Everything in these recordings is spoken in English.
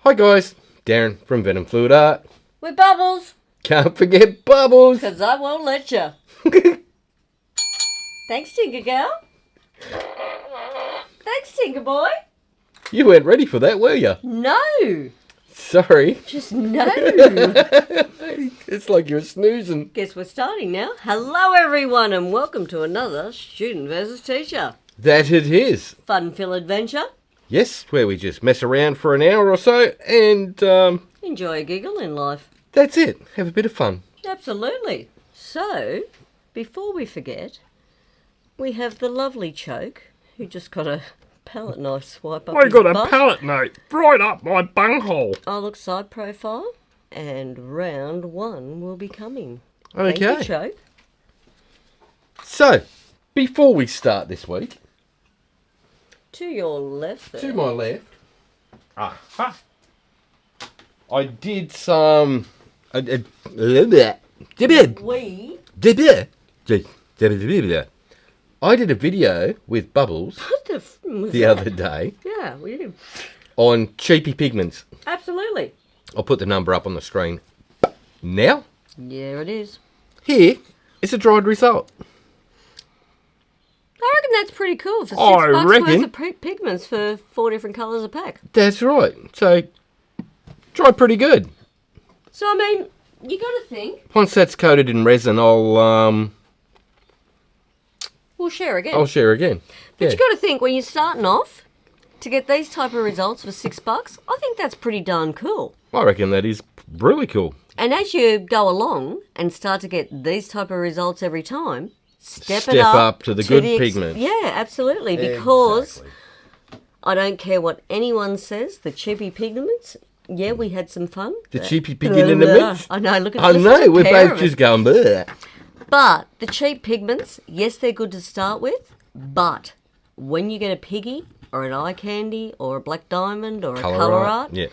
Hi guys, Darren from venomfluidart. With Bubbles. Can't forget Bubbles. Because I won't let you. Thanks, Tinker Girl. Thanks, Tinker Boy. You weren't ready for that, were you? No. Sorry. Just no. It's like you're snoozing. Guess we're starting now. Hello, everyone, and welcome to another Student versus Teacher. That it is. Fun-filled adventure. Yes, where we just mess around for an hour or so and Enjoy a giggle in life. that's it. Have a bit of fun. Absolutely. So, before we forget, we have the lovely Choke, who just got a palette knife swipe up I his got a butt. palette knife right up my bunghole. I'll look side profile, and round one will be coming. Okay. Thank you, Choke. So, before we start this week, To your left there. to my left, I did some... I did a video with Bubbles What the f was the that? other day Yeah, we did. on cheapy pigments. Absolutely. I'll put the number up on the screen now. Yeah, it is. Here is a dried result. I reckon that's pretty cool for I $6 reckon. worth of pigments for 4 different colours a pack. That's right. So, dried pretty good. So, I mean, you got to think. Once that's coated in resin, I'll We'll share again. share again. But you got to think, when you're starting off, to get these type of results for $6, I think that's pretty darn cool. I reckon that is really cool. And as you go along and start to get these type of results every time, step it Step up, up to the good pigment. Yeah, absolutely. Because Exactly. I don't care what anyone says, the cheapy pigments, yeah, we had some fun. The cheapy pigment in the midst. I know, look at I just know, a we're pair both of just it. going, bleh. But the cheap pigments, yes, they're good to start with, but when you get a piggy or an eye candy or a black diamond or a colour art, Yeah.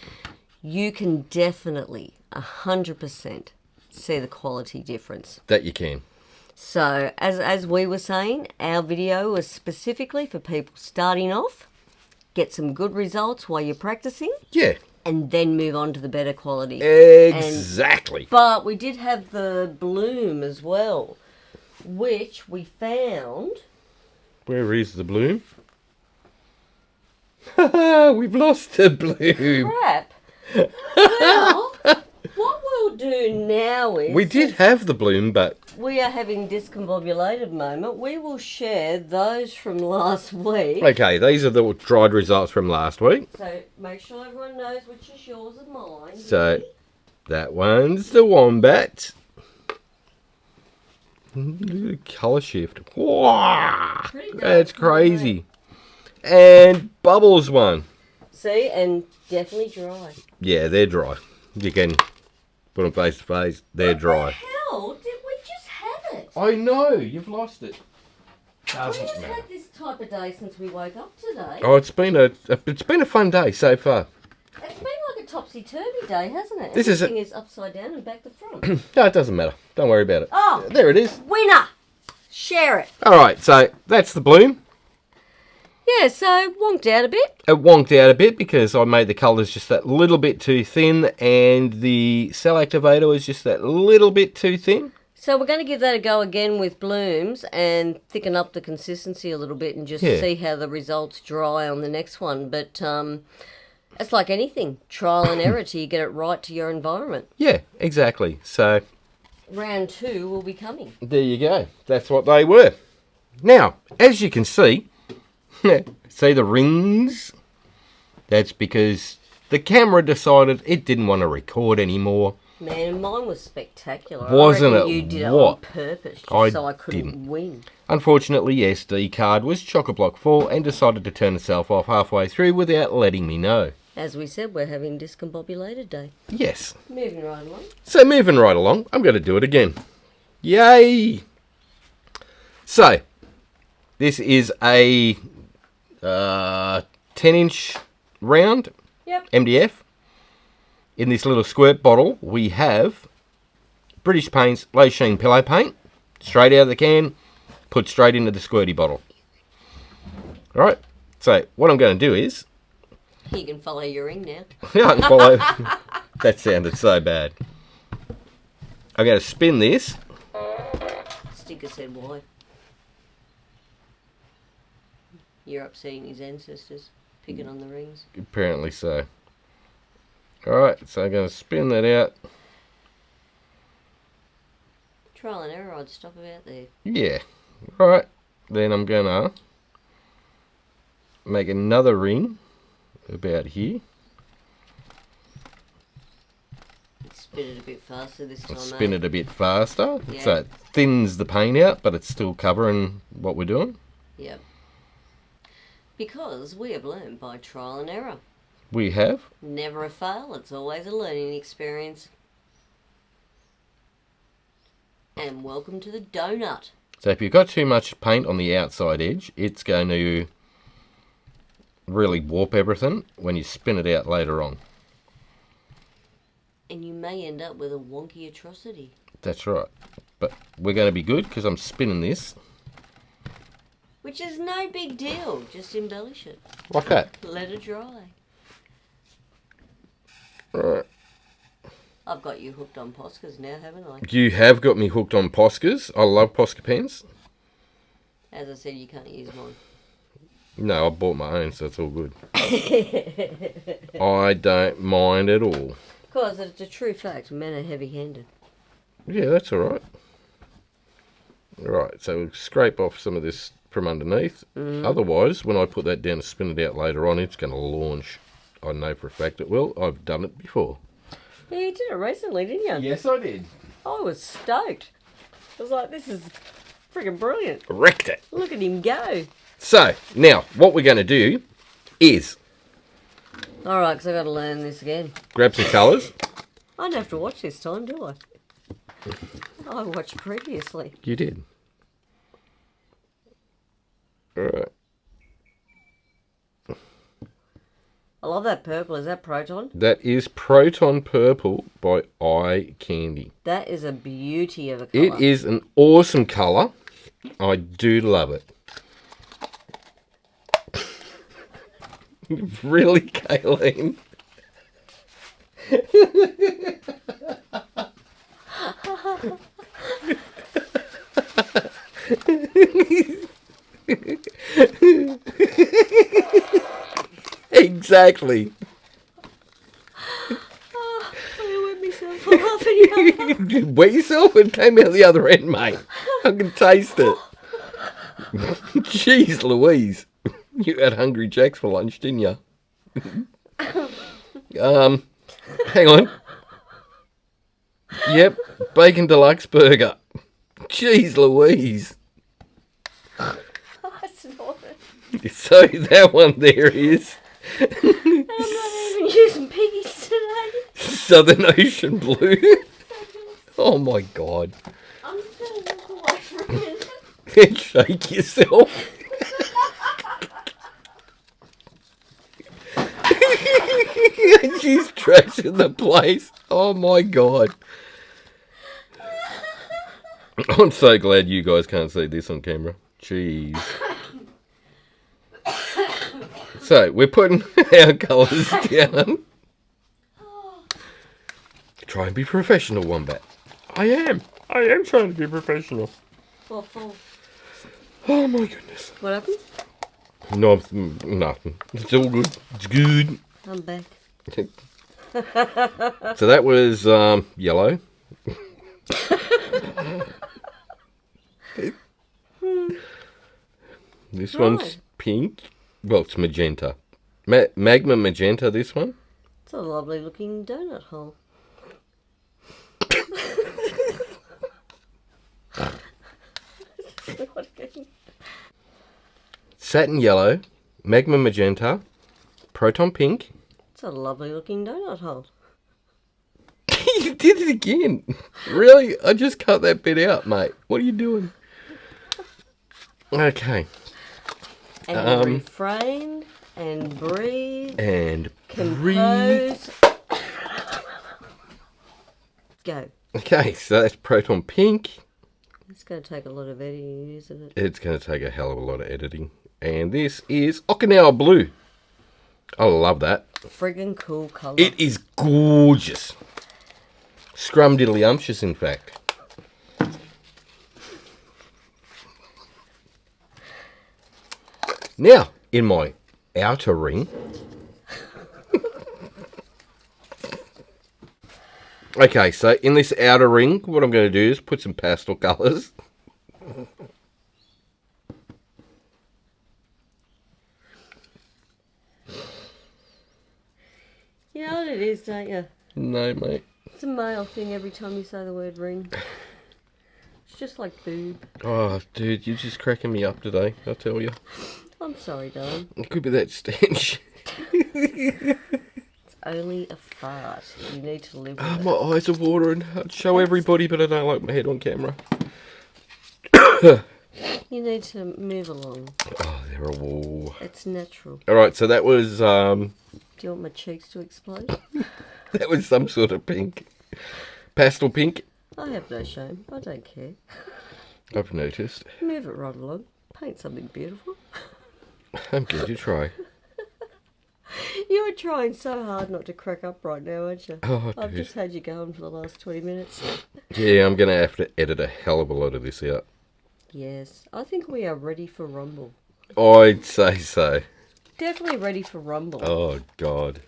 you can definitely 100% see the quality difference. That you can. So, as we were saying, our video was specifically for people starting off, get some good results while you're practicing, Yeah. and then move on to the better quality. Exactly. But we did have the bloom as well, which we found. Where is the bloom? We've lost the bloom. Crap. Well, what we'll do now is... We did have the bloom, but We are having discombobulated moment. We will share those from last week. okay, these are the dried results from last week. So make sure everyone knows which is yours and mine. So that one's the wombat. Colour shift. Wow, Pretty dark, that's isn't crazy. And Bubbles one. See, and definitely dry. Yeah, they're dry. You can put them face to face. They're What the dry. hell? Did we just have it? I know, you've lost it. We Doesn't haven't matter. had this type of day since we woke up today. Oh, it's been a fun day so far. It's been like a topsy-turvy day, hasn't it? This is Everything is upside down and back to front. No, it doesn't matter. Don't worry about it. Oh. There it is. Winner! Share it. All right, so that's the bloom. Yeah, so wonked out a bit. It wonked out a bit because I made the colours just that little bit too thin and the cell activator was just that little bit too thin. So we're going to give that a go again with blooms and thicken up the consistency a little bit and just Yeah. see how the results dry on the next one. But it's like anything, trial and error till you get it right to your environment. Yeah, exactly. So Round 2 will be coming. there you go. That's what they were. Now, as you can see, see the rings? That's because the camera decided it didn't want to record anymore. Man, mine was spectacular. Wasn't I reckon it? You did it What? on purpose just I so I couldn't didn't. win. Unfortunately, the SD card was chock-a-block full and decided to turn itself off halfway through without letting me know. As we said, we're having discombobulated day. Yes. Moving right along. So moving right along, I'm going to do it again. Yay! So, this is a 10-inch round Yep. MDF. In this little squirt bottle, we have British Paints Low Sheen Pillow Paint. Straight out of the can, put straight into the squirty bottle. Alright, so what I'm going to do is You can follow your ring now. Yeah, I can follow. That sounded so bad. I'm going to spin this. Sticker said why. You're upsetting his ancestors, picking on the rings. Apparently so. Alright, so I'm going to spin that out. Trial and error, I'd stop about there. Yeah. Right. Then I'm going to make another ring about here. Spin it a bit faster this time, Spin mate. it a bit faster. Yeah. So it thins the paint out, but it's still covering what we're doing. Yep. Because we have learned by trial and error. We have. Never a fail, it's always a learning experience. And welcome to the donut. So if you've got too much paint on the outside edge, it's going to really warp everything when you spin it out later on. And you may end up with a wonky atrocity. That's right. But we're going to be good because I'm spinning this. Which is no big deal, just embellish it. Like that. Let it dry. Right. I've got you hooked on Poscas now, haven't I? You have got me hooked on Poscas. I love Posca pens. As I said, you can't use mine. No, I bought my own, so it's all good. I don't mind at all. Because it's a true fact, men are heavy-handed. Yeah, that's all right. Right, so we'll scrape off some of this from underneath. Otherwise, when I put that down and spin it out later on, it's going to launch. I know for a fact it will. I've done it before. Yeah, you did it recently, didn't you? Yes, I did. I was stoked. I was like, this is friggin' brilliant. Wrecked it. Look at him go. So, now, what we're going to do is Alright, because I've got to learn this again. grab some colours. I don't have to watch this time, do I? I watched previously. You did. Alright. I love that purple. Is that Proton? That is Proton Purple by Eye Candy. That is a beauty of a colour. It is an awesome colour. I do love it. Really, Kayleen? Exactly. I wet myself for laughing. You wet yourself and came out the other end, mate. I can taste it. Jeez Louise. You had Hungry Jacks for lunch, didn't you? Hang on. Yep, bacon deluxe burger. Jeez Louise. I snorted. So that one there is I'm not even using piggies today. Southern Ocean Blue. Oh my God. I'm just going to walk away for a minute. Shake yourself. She's trashing the place. Oh my God. I'm so glad you guys can't see this on camera. Jeez. So, we're putting our colours down. Try and be professional, Wombat. I am trying to be professional. What for? Oh my goodness. What happened? No, nothing. It's all good. It's good. I'm back. So that was yellow. This one's Right. pink. Well, it's magenta. Magma magenta, this one. It's a lovely looking donut hole. Satin yellow. Magma magenta. Proton pink. It's a lovely looking donut hole. You did it again. Really? I just cut that bit out, mate. What are you doing? Okay. And refrain and breathe. And breathe. Compose. Go. Okay, so that's Proton pink. It's going to take a lot of editing, isn't it? It's going to take a hell of a lot of editing. And this is Okinawa blue. I love that. Friggin' cool colour. It is gorgeous. Scrumdiddlyumptious, in fact. Now, in my outer ring... Okay, so in this outer ring, what I'm going to do is put some pastel colours. You know what it is, don't you? No, mate. It's a male thing every time you say the word ring. It's just like boob. Oh, dude, you're just cracking me up today, I tell you. I'm sorry, darling. It could be that stench. It's only a fart. You need to live with it. My eyes are watering. I'd show everybody, but I don't like my head on camera. You need to move along. Oh, they're a wall. It's natural. Alright, so that was, Do you want my cheeks to explode? that was some sort of pink. Pastel pink. I have no shame. I don't care. I've noticed. Move it right along. Paint something beautiful. I'm going to try. You are trying so hard not to crack up right now, aren't you? Oh, I've dude. just had you going for the last 20 minutes. Yeah, I'm going to have to edit a hell of a lot of this out. Yes, I think we are ready for Rumble. I'd say so. Definitely ready for Rumble. Oh, God.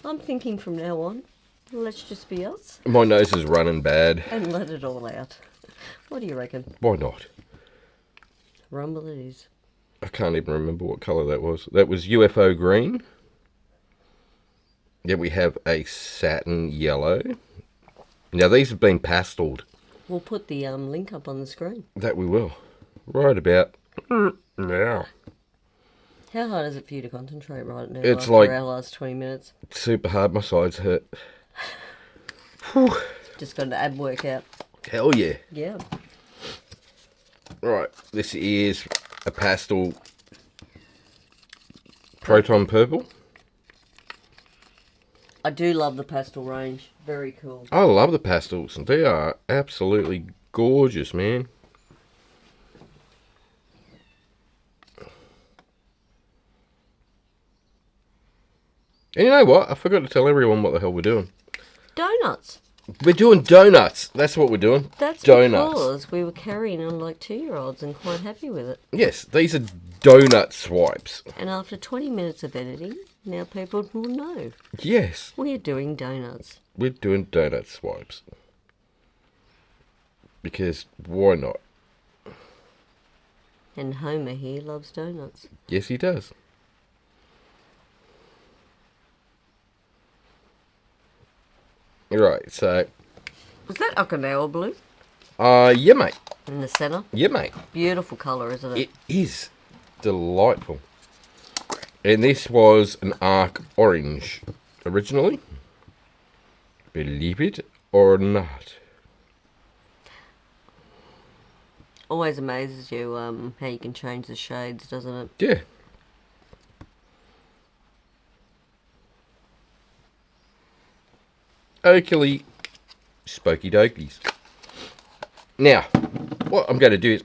I'm thinking from now on, let's just be us My nose is running bad. and let it all out. What do you reckon? Why not? Rumble it is. I can't even remember what colour that was. That was UFO green. Then we have a satin yellow. Now, these have been pasteled. We'll put the link up on the screen. That we will. Right about now. How hard is it for you to concentrate right now It's after like- our last 20 minutes? Super hard. My sides hurt. Whew. Just got an ab workout. Hell yeah. Yeah. Right. This is a pastel proton purple. I do love the pastel range. Very cool. I love the pastels. They are absolutely gorgeous, man. And you know what? I forgot to tell everyone what the hell we're doing. Donuts. We're doing donuts. That's what we're doing. That's donuts. because we were carrying on like 2-year-olds and quite happy with it. Yes, these are donut swipes. And after 20 minutes of editing, now people will know. Yes, We're doing donuts. we're doing donut swipes. Because why not? And Homer here loves donuts. Yes, he does. Right, so, Was that Okinawa blue yeah, mate. in the centre? Yeah, mate. Beautiful colour, isn't it? It is delightful. And this was an arc orange originally. Believe it or not. Always amazes you how you can change the shades, doesn't it? Yeah. Oakley Spokey Dokies. Now, what I'm going to do is...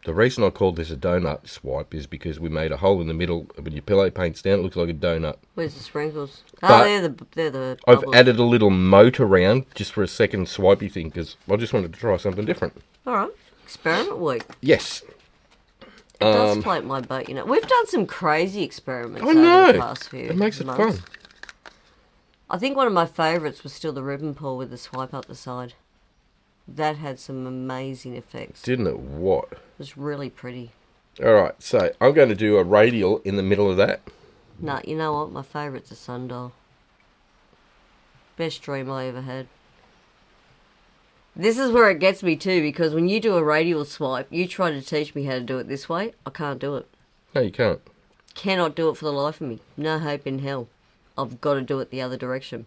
The reason I called this a donut swipe is because we made a hole in the middle. When your pillow paints down, it looks like a donut. Where's the sprinkles? But They're the I've bubbles. added a little moat around just for a second swipey thing because I just wanted to try something different. Alright, experiment week. Yes. It does float my boat, you know. We've done some crazy experiments I over know. the past few It makes it months. fun. I think one of my favourites was still the ribbon pull with the swipe up the side. That had some amazing effects. Didn't it? What? It was really pretty. Alright, so I'm going to do a radial in the middle of that. Nah, you know what? My favourite's a sundial. Best dream I ever had. This is where it gets me too, because when you do a radial swipe, you try to teach me how to do it this way. I can't do it. No, you can't. Cannot do it for the life of me. No hope in hell. I've got to do it the other direction.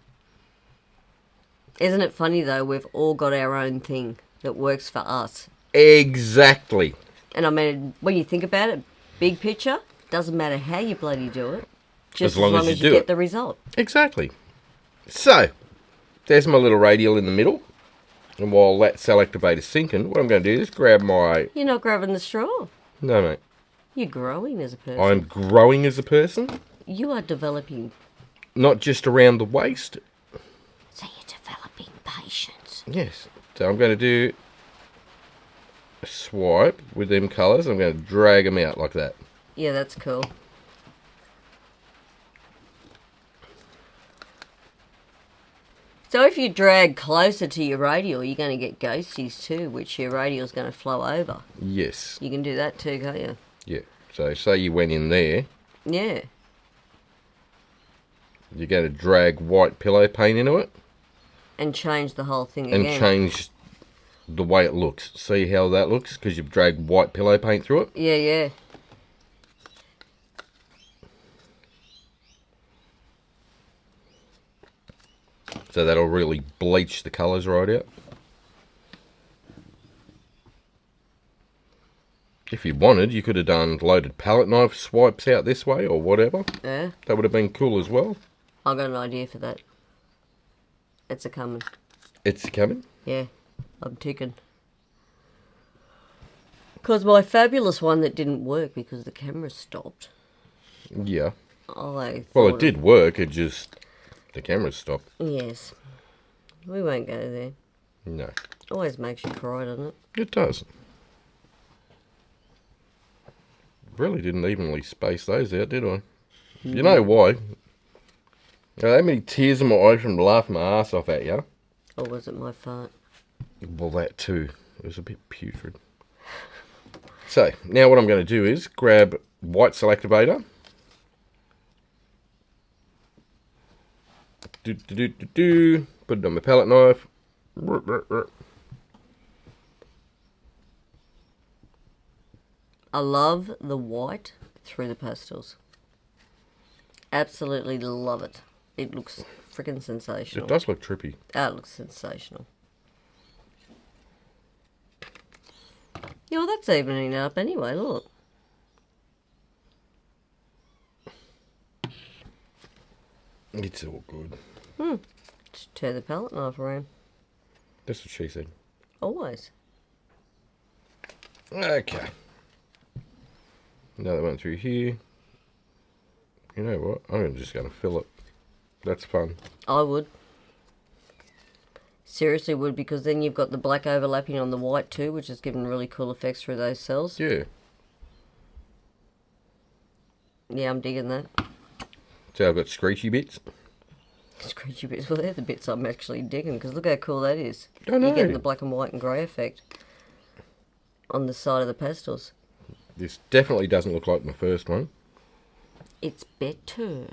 Isn't it funny though, we've all got our own thing that works for us. Exactly. And I mean, when you think about it, big picture, doesn't matter how you bloody do it, just as long as you do get it. the result. Exactly. So, there's my little radial in the middle. And while that cell activate is sinking, what I'm going to do is grab my... You're not grabbing the straw. No, mate. You're growing as a person. I'm growing as a person. You are developing. Not just around the waist. So you're developing patience. Yes. So I'm going to do a swipe with them colours. I'm going to drag them out like that. Yeah, that's cool. So if you drag closer to your radial, you're going to get ghosties too, which your radial's going to flow over. Yes. You can do that too, can't you? Yeah. So say you went in there. Yeah. You're going to drag white pillow paint into it. And change the whole thing again. And change the way it looks. See how that looks? Because you've dragged white pillow paint through it. Yeah, yeah. So that'll really bleach the colours right out. If you wanted, you could have done loaded palette knife swipes out this way or whatever. Yeah. That would have been cool as well. I got an idea for that. It's a coming. It's coming? Yeah, I'm ticking. Because my fabulous one that didn't work because the camera stopped. Yeah. Well, it did work, it just... the camera stopped. Yes. We won't go there. No. Always makes you cry, doesn't it? It does. Really didn't evenly space those out, did I? You know why? How many tears in my eyes from laughing my ass off at you? Or was it my fart? Well, that too. It was a bit putrid. So, now what I'm going to do is grab white selectivator. Put it on my palette knife. I love the white through the pastels. Absolutely love it. It looks freaking sensational. It does look trippy. Oh, it looks sensational. Yeah, well, that's evening it up anyway, look. It's all good. Just turn the palette knife around. That's what she said. Always. Okay. Another one through here. You know what? I'm just going to fill it. That's fun. I would. Seriously would, because then you've got the black overlapping on the white too, which is giving really cool effects through those cells. Yeah. Yeah, I'm digging that. So I've got screechy bits. Screechy bits. Well, they're the bits I'm actually digging, because look how cool that is. I know. You're getting the black and white and grey effect on the side of the pastels. This definitely doesn't look like my first one. It's better.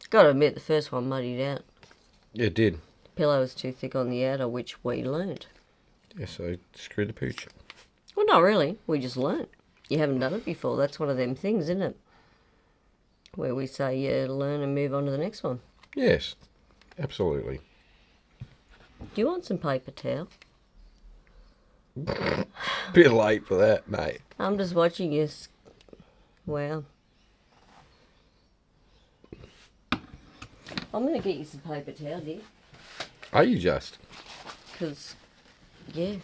Gotta admit, the first one muddied out. It did. Pillow was too thick on the outer, which we learnt. Yeah, so screw the pooch. Well, not really. We just learnt. You haven't done it before. That's one of them things, isn't it? Where we say, yeah, learn and move on to the next one. Yes, absolutely. Do you want some paper towel? Bit late for that, mate. I'm just watching you. Wow. I'm going to get you some paper towel, dear. Are you just? Because, yeah.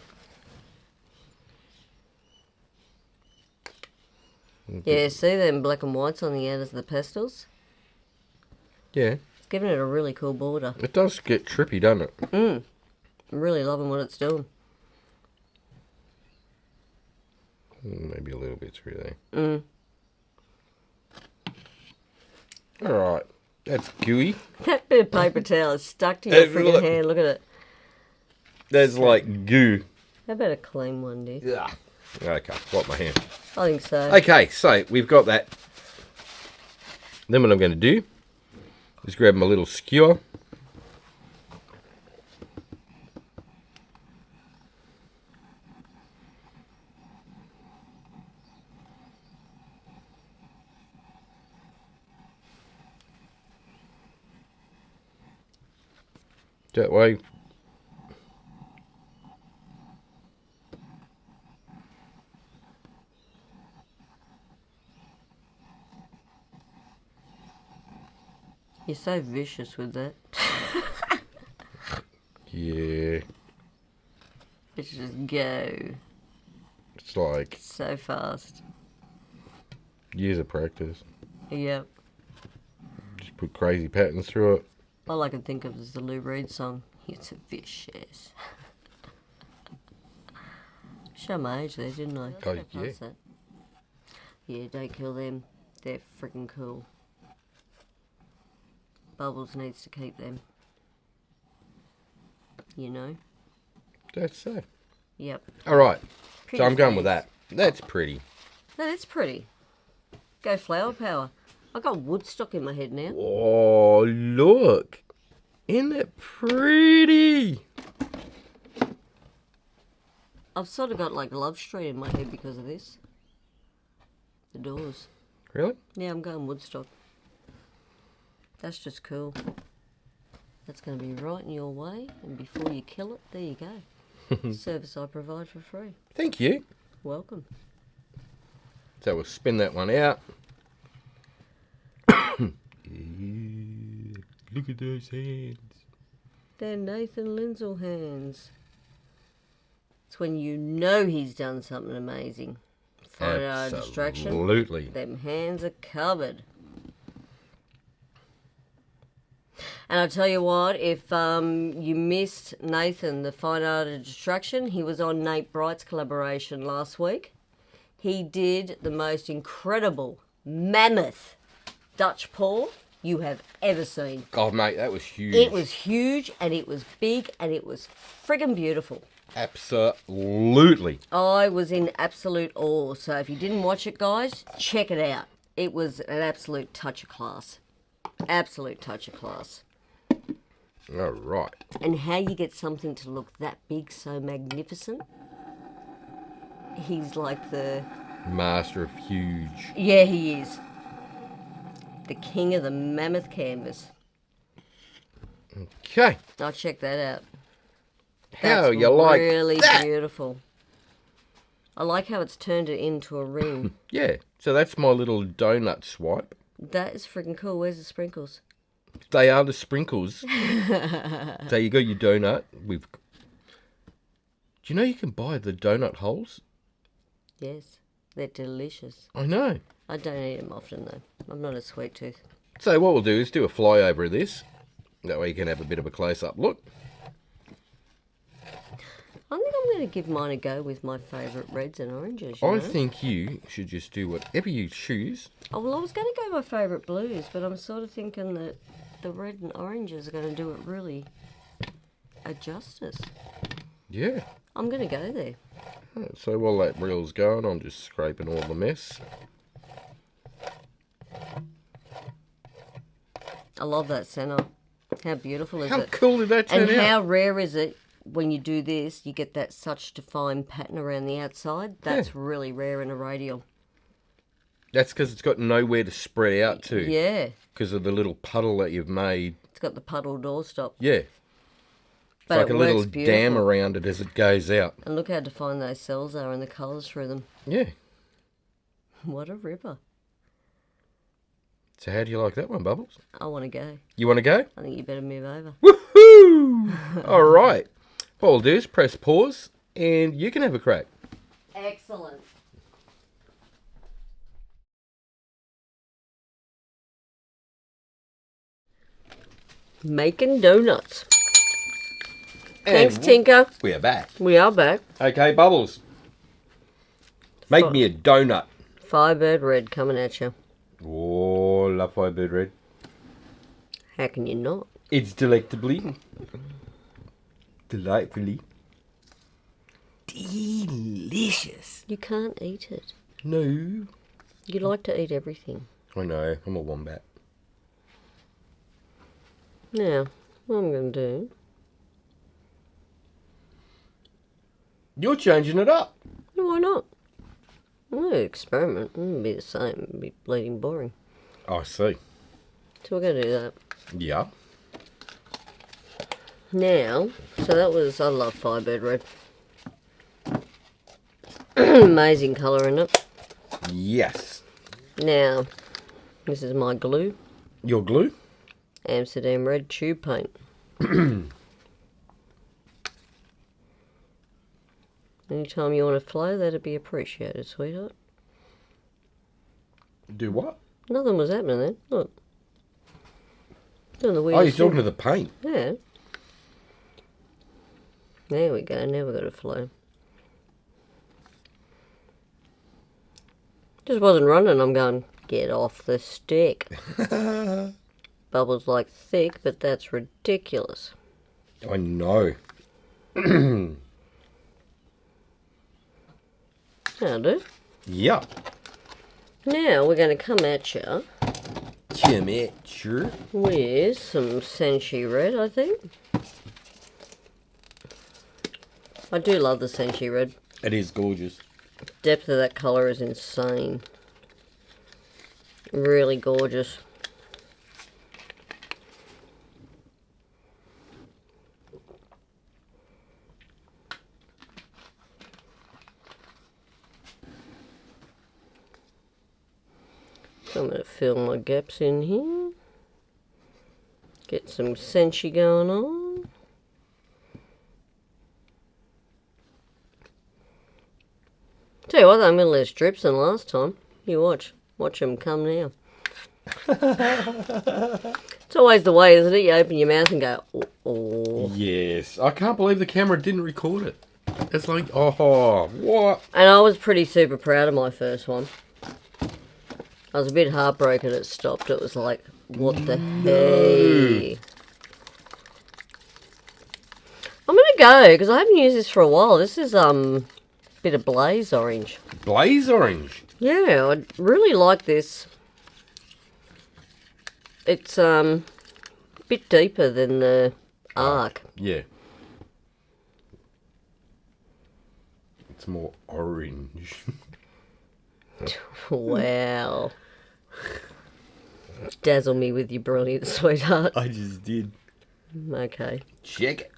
Yeah, see them black and whites on the outers of the pastels? Yeah. It's giving it a really cool border. It does get trippy, doesn't it? I'm really loving what it's doing. Maybe a little bit through there. Alright. That's gooey. That bit of paper towel is stuck to your freaking look. hand. Look at it. There's like goo. How about a clean one, dear? Yeah. Okay, wipe my hand. I think so. Okay, so we've got that. Then what I'm going to do is grab my little skewer. That way. You're so vicious with that. Yeah. Let's just go. It's like So fast. Years of practice. Yep. Just put crazy patterns through it. All I can think of is the Lou Reed song. It's a vicious. Show my age there, didn't I? Oh, yeah. That. Yeah, don't kill them. They're freaking cool. Bubbles needs to keep them. You know? That's so. Yep. Alright. Pretty So I'm going with face. that. That's pretty. No, that's pretty. Go flower power. I got Woodstock in my head now. Oh, look. Isn't that pretty? I've sort of got like Love Street in my head because of this. The doors. Really? Yeah, I'm going Woodstock. That's just cool. That's going to be right in your way, and before you kill it, there you go. Service I provide for free. Thank you. Welcome. So we'll spin that one out. Look at those hands. They're Nathan Lindsell hands. It's when you know he's done something amazing. Find out a distraction. Absolutely. Them hands are covered. And I'll tell you what, if you missed Nathan, the Fine Art of Distraction, he was on Nate Bright's collaboration last week. He did the most incredible, mammoth Dutch paw you have ever seen. God, mate, that was huge. It was huge, and it was big, and it was friggin' beautiful. Absolutely. I was in absolute awe. So if you didn't watch it, guys, check it out. It was an absolute touch of class. Absolute touch of class. All right. And how you get something to look that big, so magnificent. He's like the... Master of huge. Yeah, he is. The king of the mammoth canvas. Okay. I'll check that out. How That's you like really that? beautiful. I like how it's turned it into a ring. Yeah. So that's my little donut swipe. That is freaking cool. Where's the sprinkles? They are the sprinkles. So you got your donut with... Do you know you can buy the donut holes? Yes, they're delicious. I know. I don't eat them often though. I'm not a sweet tooth. So what we'll do is do a flyover of this. That way you can have a bit of a close-up look. I think I'm going to give mine a go with my favourite reds and oranges. You I know? think you should just do whatever you choose. Oh, well, I was going to go my favourite blues, but I'm sort of thinking that the red and oranges are going to do it really a justice. Yeah. I'm going to go there. So while that reel's going, I'm just scraping all the mess. I love that centre. How beautiful is How it? cool did that turn And out? how rare is it when you do this, you get that such defined pattern around the outside? That's really rare in a radial. That's because it's got nowhere to spread out to. Yeah. Because of the little puddle that you've made. It's got the puddle doorstop. Yeah. It's But like it a little works beautiful. dam around it as it goes out. And look how defined those cells are and the colours through them. Yeah. What a ripper. So how do you like that one, Bubbles? I want to go. You want to go? I think you better move over. Woohoo! All right. What we'll do is press pause and you can have a crack. Excellent. Making donuts. Thanks, And Tinker. we are back. We are back. Okay, Bubbles. Make me a donut. Firebird red coming at you. Oh, love Firebird Red. How can you not? It's delectably. Delightfully. Delicious. You can't eat it. No. You like to eat everything. I know, I'm a wombat. Now, what I'm going to do... You're changing it up. Why not? Well, experiment. It wouldn't be the same. It'd be bleeding boring. I see. So we're going to do that. Yeah. Now, so that was... I love Firebird red. Amazing colour in it. Yes. Now, this is my glue. Your glue? Amsterdam red tube paint. Anytime you want to flow, that'd be appreciated, sweetheart. Do what? Nothing was happening then. Look. Doing the Oh, you're weirdest talking thing. to the paint. Yeah. There we go. Now we've got a flow. Just wasn't running. I'm going, get off the stick. Bubbles like thick, but that's ridiculous. I know. That'll do. Yeah. Now we're going to come at you Sure. with some Senshi Red, I think. I do love the Senshi Red. It is gorgeous. Depth of that colour is insane. Really gorgeous. So I'm going to fill my gaps in here. Get some Senshi going on. Tell you what, I'm going to less drips than last time. You watch. Watch them come now. It's always the way, isn't it? You open your mouth and go, oh, oh. Yes. I can't believe the camera didn't record it. It's like, oh, what? And I was pretty super proud of my first one. I was a bit heartbroken it stopped. It was like, what the hey? I'm going to go, because I haven't used this for a while. This is a bit of blaze orange. Blaze orange. Yeah, I really like this. It's a bit deeper than the arc. Yeah. It's more orange. Wow. Dazzle me with your brilliance, sweetheart. I just did. Okay. Check it.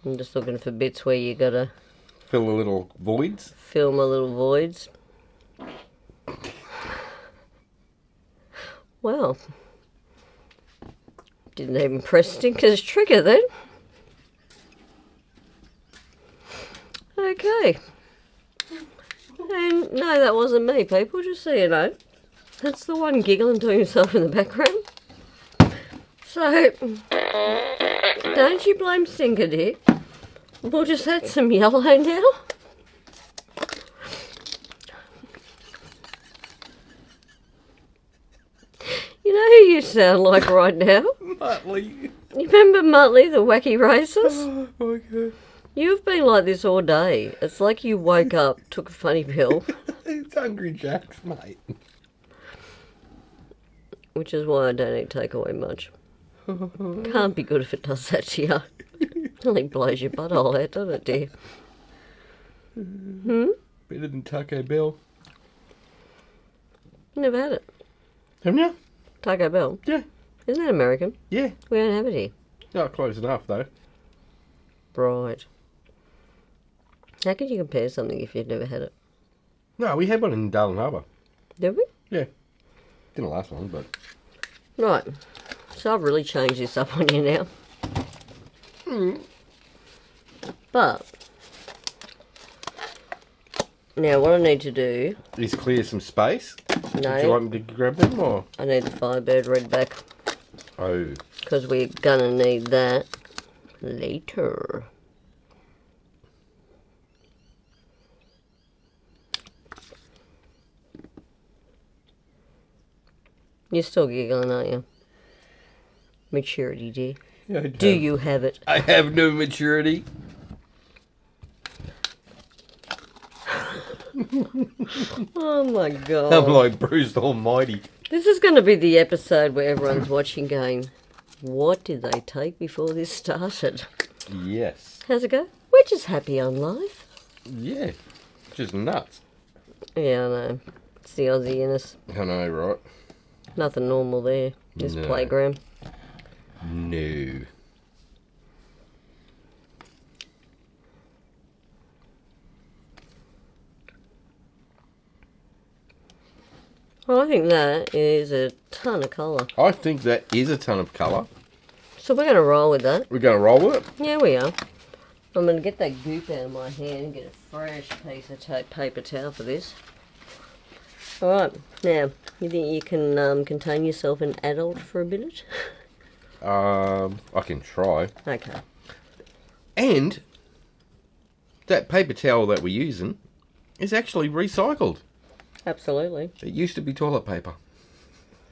I'm just looking for bits where you gotta Fill the little voids. fill my little voids. Well, didn't even press Stinker's trigger then. Okay. And no, that wasn't me, people, just so you know. That's the one giggling to himself in the background. So, don't you blame Stinker, dear. We'll just add some yellow now. You know who you sound like right now? Muttley. You remember Muttley, the wacky racist? Oh, okay. You've been like this all day. It's like you woke up, took a funny pill, It's Hungry Jack's, mate. which is why I don't eat takeaway much. Can't be good if it does that to you. It only blows your butthole out, doesn't it, dear? Better than Taco Bell. Never had it. Haven't you? Taco Bell. Yeah. Isn't that American? Yeah. We don't have it here. Not close enough, though. Right. How could you compare something if you've never had it? No, we had one in Darwin Harbour. Did we? Yeah. Didn't last long, but... Right. So I've really changed this up on you now. But now what I need to do... Is clear some space. No. Would you like me to grab them, or...? I need the Firebird red back. Oh. Because we're gonna need that later. You're still giggling, aren't you? Maturity, dear. Yeah, Do you have it? I have no maturity. Oh my god. I'm like Bruce Almighty. This is going to be the episode where everyone's watching going, what did they take before this started? Yes. How's it go? We're just happy on life. Yeah. Just nuts. Yeah, I know. It's the Aussie in us. I know, right? Nothing normal there. This No. playground. No. Well, I think that is a ton of colour. I think that is a ton of colour. It's So we're going to roll with that. We're going to roll with it. Yeah, we are. I'm going to get that goop out of my hand and get a fresh piece of paper towel for this. Alright, now, you think you can contain yourself an adult for a minute? I can try. Okay. And that paper towel that we're using is actually recycled. Absolutely. It used to be toilet paper.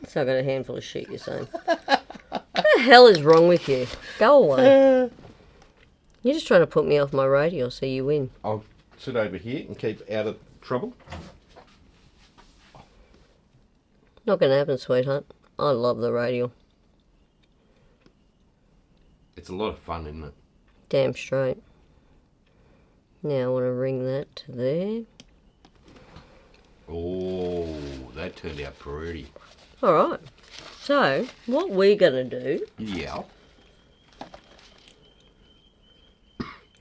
So I got a handful of shit, you're saying. What the hell is wrong with you? Go away. You're just trying to put me off my radial so you win. I'll sit over here and keep out of trouble. Not going to happen, sweetheart. I love the radial. It's a lot of fun, isn't it? Damn straight. Now I want to ring that to there. Oh, that turned out pretty. Alright. So, what we're going to do... Yeah.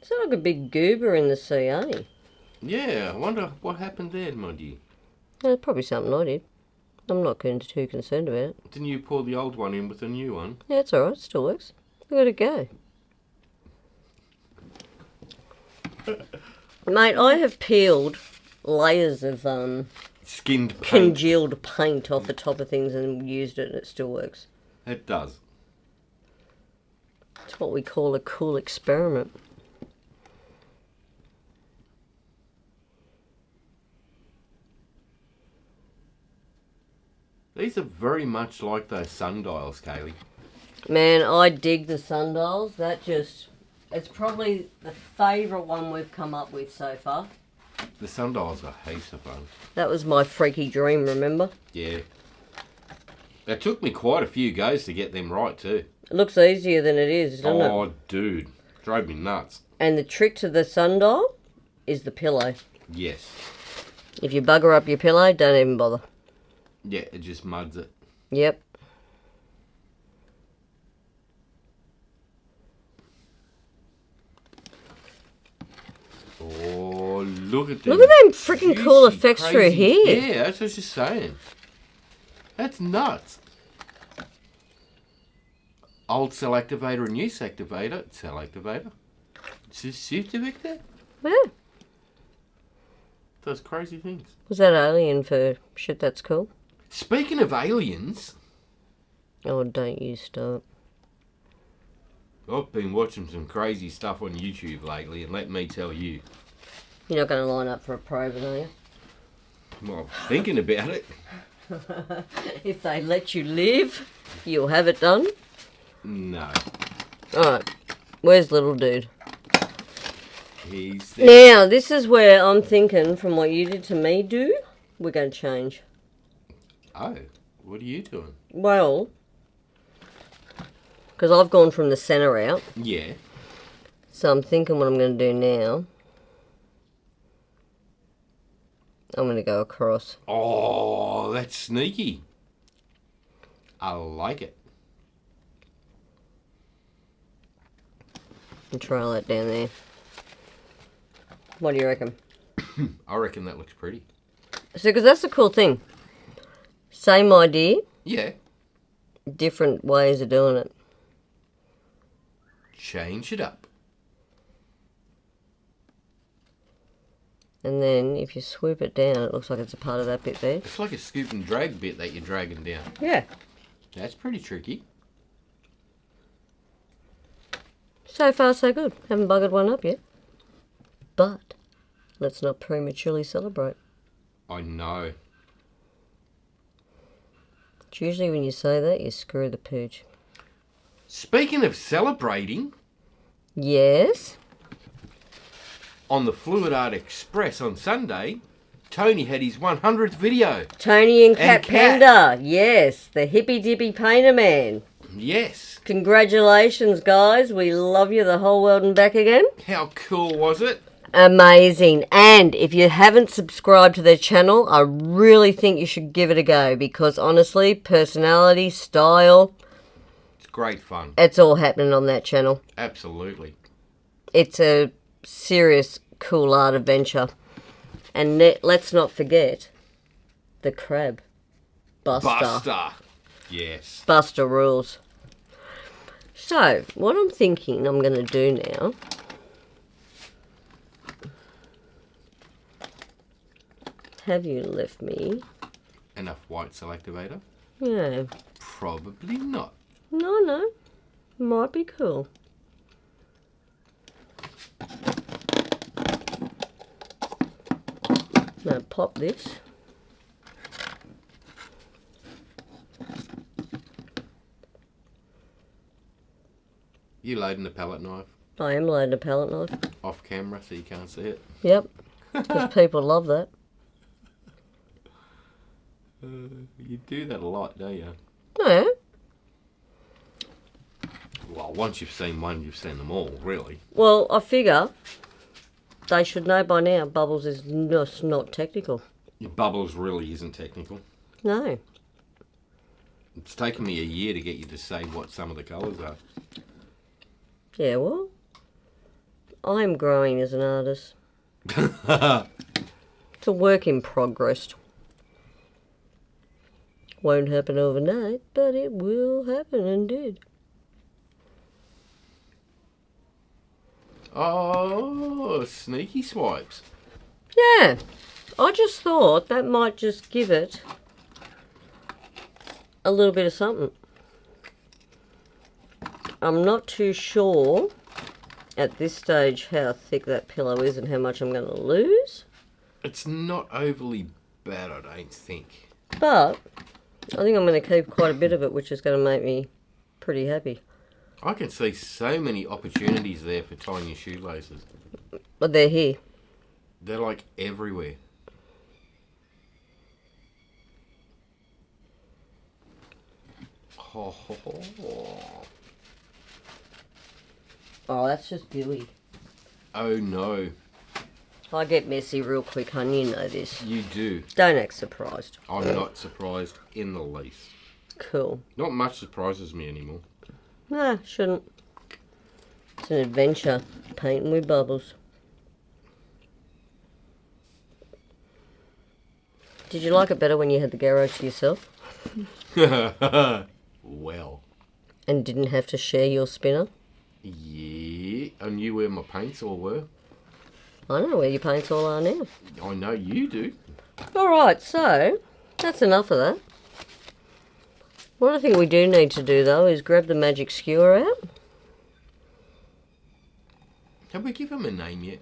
It's like a big goober in the sea, eh? Yeah, I wonder what happened there, my dear. That's probably something I did. I'm not too concerned about it. Didn't you pour the old one in with the new one? Yeah, it's alright. It still works. Look at it go. Mate, I have peeled layers of Skinned paint. congealed paint off the top of things and used it and it still works. It does. It's what we call a cool experiment. These are very much like those sundials, Kaylee. Man, I dig the sundials. It's probably the favourite one we've come up with so far. The sundials are heaps of fun. That was my freaky dream, remember? Yeah. It took me quite a few goes to get them right too. It looks easier than it is, doesn't it? Oh, dude. Drove me nuts. And the trick to the sundial is the pillow. Yes. If you bugger up your pillow, don't even bother. Yeah, it just muds it. Yep. Oh, look at them. Look at them freaking cool juicy, effects through crazy- here. Yeah, that's what I was just saying. That's nuts. Old cell activator and new cell activator. Shift activator. Yeah. Those crazy things. Was that alien for shit that's cool? Speaking of aliens, Oh, don't you stop. I've been watching some crazy stuff on YouTube lately, and let me tell you, You're not going to line up for a probe, are you? well, I'm thinking about it. If they let you live, you'll have it done. No. Alright, where's little dude? He's there. Now, this is where I'm thinking, from what you did to me, we're going to change. Oh, what are you doing? Well, because I've gone from the centre out, Yeah. so I'm thinking what I'm going to do now. I'm going to go across. Oh, that's sneaky. I like it. And trail that down there. What do you reckon? I reckon that looks pretty. So, because that's the cool thing. Same idea, Yeah. different ways of doing it. Change it up. And then if you swoop it down, it looks like it's a part of that bit there. It's like a scoop and drag bit that you're dragging down. Yeah. That's pretty tricky. So far, so good. Haven't buggered one up yet. But let's not prematurely celebrate. I know. It's usually when you say that, you screw the pooch. Speaking of celebrating, Yes. on the Fluid Art Express on Sunday, Tony had his 100th video. Tony and Cat Cat. Pender. Yes, the hippy dippy painter man. Yes. Congratulations, guys. We love you the whole world and back again. How cool was it? Amazing. And if you haven't subscribed to their channel, I really think you should give it a go because honestly, personality, style, It's great fun. it's all happening on that channel. Absolutely. It's a serious cool art adventure. And let's not forget the crab. Buster. Buster. Yes. Buster rules. So, what I'm thinking I'm going to do now... Have you left me? Enough white selectivator? Yeah. Probably not. No. Might be cool. Now pop this. You loading the palette knife? I am loading a palette knife. Off camera so you can't see it? Yep. Because people love that. You do that a lot, don't you? Yeah. Well, once you've seen one, you've seen them all, really. Well, I figure they should know by now Bubbles is just not technical. Your bubbles really isn't technical. No. It's taken me a year to get you to say what some of the colours are. Yeah, well, I'm growing as an artist. It's a work in progress. Won't happen overnight, but it will happen and did. Oh, sneaky swipes. Yeah, I just thought that might just give it a little bit of something. I'm not too sure at this stage how thick that pillow is and how much I'm going to lose. It's not overly bad, I don't think. But I think I'm going to keep quite a bit of it, which is going to make me pretty happy. I can see so many opportunities there for tying your shoelaces. But they're here. They're like everywhere. Oh, that's just gooey. Oh no, I get messy real quick, hon. You know this. you do. Don't act surprised. I'm not surprised in the least. Cool. Not much surprises me anymore. Nah, shouldn't. It's an adventure, painting with bubbles. Did you like it better when you had the garage to yourself Well, and didn't have to share your spinner? yeah, I knew where my paints all were. I know where your paints all are now. I know you do. Alright, so that's enough of that. What I think we do need to do though is grab the magic skewer out. Have we given him a name yet?